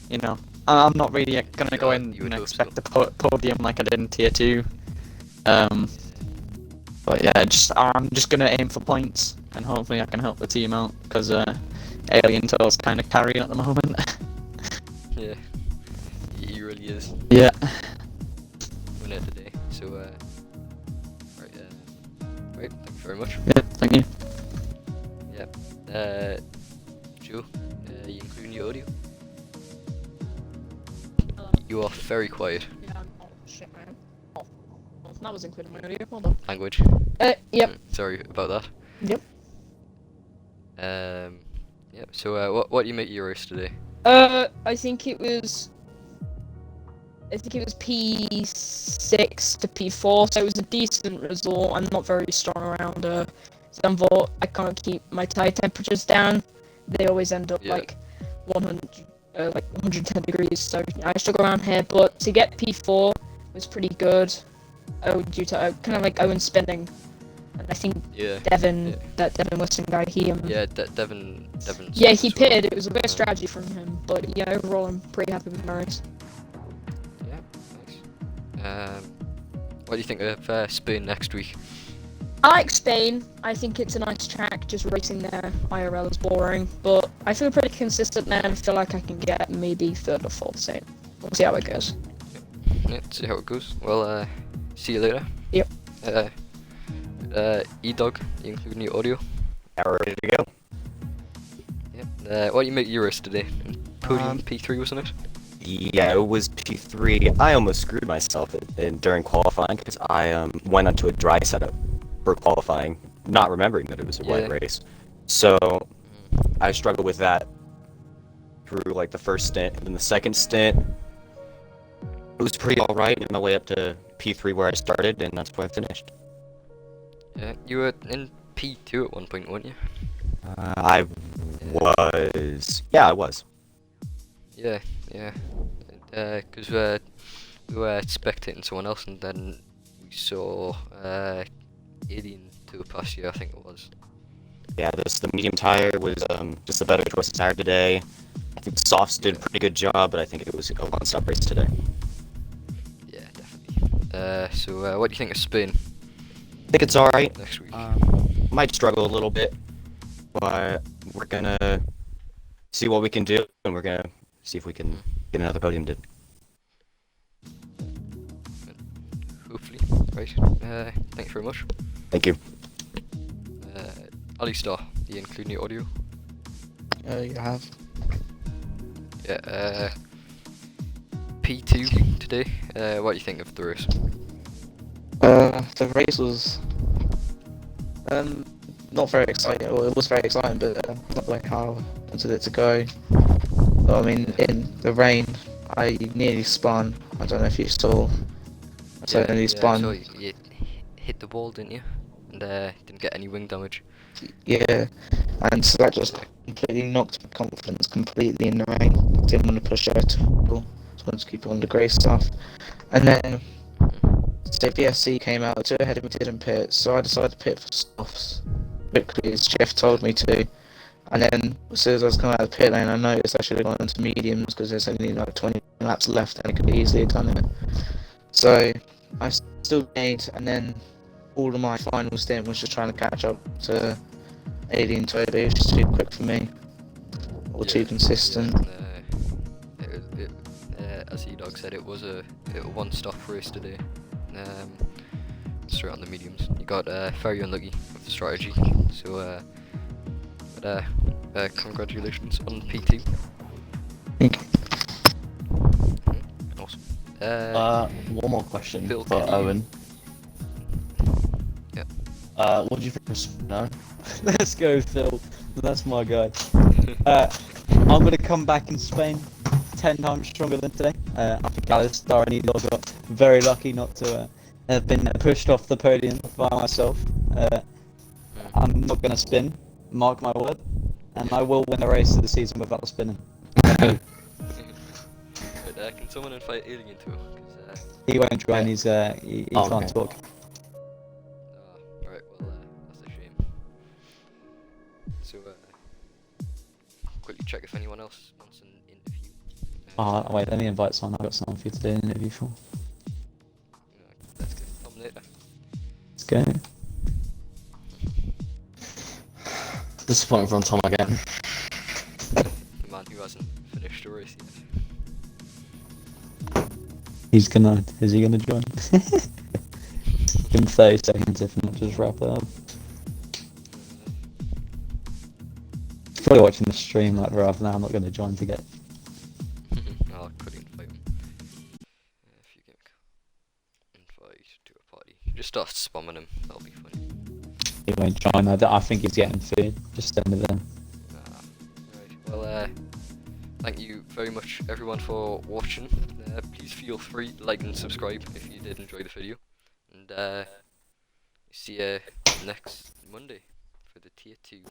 you know, I'm not really gonna go in
You would
and
hope
expect
so.
the podium like I did in tier 2. But yeah, I'm just gonna aim for points, and hopefully I can help the team out because Alien Tour's kind of carrying at the moment.
Yeah, he really is.
Yeah.
Winner today. So, right, right, thank you very much.
Yeah. Thank you.
Yeah. Joe, you including your audio? You are very quiet.
Yeah, oh shit, man. Oh, that was including my audio. Hold on.
Language.
Yep.
Sorry about that.
Yep.
Yep. So, what do you make Euros today?
I think it was P6 to P4, so it was a decent result. I'm not very strong around Zandvoort. I can't keep my tire temperatures down. They always end up
Yeah.
like 110 degrees, so I struggle around here. But to get P4 was pretty good. Due to kind of like Owen spinning, and I think
Yeah.
Devin, that Devin Wilson guy, he
Yeah, Devin.
yeah, he
as well.
pitted. It was a bit of strategy from him, but yeah, overall I'm pretty happy with my race.
Yeah, nice. What do you think of Spain next week?
I like Spain. I think it's a nice track. Just racing there IRL is boring, but I feel pretty consistent there and feel like I can get maybe third or fourth. So we'll see how it goes.
Yeah, see how it goes. Well, see you later.
Yep.
E-Dog, you including your audio?
Now we're ready to go.
Yep. What do you make Euros today? Podium P3, wasn't it?
Yeah, it was P3. I almost screwed myself during qualifying because I went onto a dry setup for qualifying, not remembering that it was a wet race. So I struggled with that through like the first stint, and then the second stint, it was pretty alright on my way up to P3 where I started, and that's where I finished.
Yeah, you were in P2 at one point, weren't you?
I was. Yeah, I was.
Yeah. Because we were spectating someone else, and then we saw Alien to past year, I think it was.
Yeah, the medium tire was just a better choice of tire today. I think the softs did a pretty good job, but I think it was a one-stop race today.
Yeah, definitely. So what do you think of Spain
I think it's alright.
next week?
Might struggle a little bit, but we're gonna see what we can do, and we're gonna see if we can get another podium did.
Hopefully. Right. Thanks very much.
Thank you.
Ali Star, you including your audio?
You have.
Yeah. P2 today. What do you think of the race?
The race was not very exciting. Well, it was very exciting, but not like how I wanted it to go. So, I mean, in the rain, I nearly spun. I don't know if you saw. I nearly spun.
So you hit the ball, didn't you? And didn't get any wing damage.
Yeah, and so that just completely knocked my confidence completely in the rain. Didn't want to push it at all. Just wanted to keep on the grey stuff. And then, so VSC came out, two ahead of me, didn't pit, so I decided to pit for softs quickly as Jeff told me to. And then, as soon as I was coming out of the pit lane, I noticed I should have gone into mediums because there's only like 20 laps left and I could easily have done it. So, I still made, and then all of my final stint was just trying to catch up to Alien Toby. It was just too quick for me, or too consistent.
As E-Dog said, it was a one-stop race today. Straight on the mediums. You got very unlucky with the strategy. So, congratulations on P2.
Thank you.
Awesome.
One more question
Phil,
for
can you-
Owen.
Yeah.
What do you think of Spino?
Let's go, Phil. That's my guy. I'm going to come back in Spain 10 times stronger than today. I think Alistar and Edor got very lucky not to have been pushed off the podium by myself. I'm not going to spin, mark my word, and I will win a race of the season without spinning.
Can someone invite Alien to?
He won't join, he
Oh,
can't
okay.
talk.
Right, well, that's a shame. wants an interview.
Oh, wait, let me invite someone. I've got someone for you to do an interview for.
Let's get Tom later.
Let's go.
Disappointing from Tom again.
The man who hasn't finished the race yet.
Is he gonna join? Give him 30 seconds if not, just wrap it up. He's probably watching the stream like rather than I'm not gonna join to get.
I'll quickly invite him. If you can invite to a party, just start spamming him. That'll be fun.
He won't join. I think he's getting food. Just send it there.
Right. Well, thank you very much, everyone, for watching. Please feel free to like and subscribe if you did enjoy the video. And see you next Monday for the Tier 2.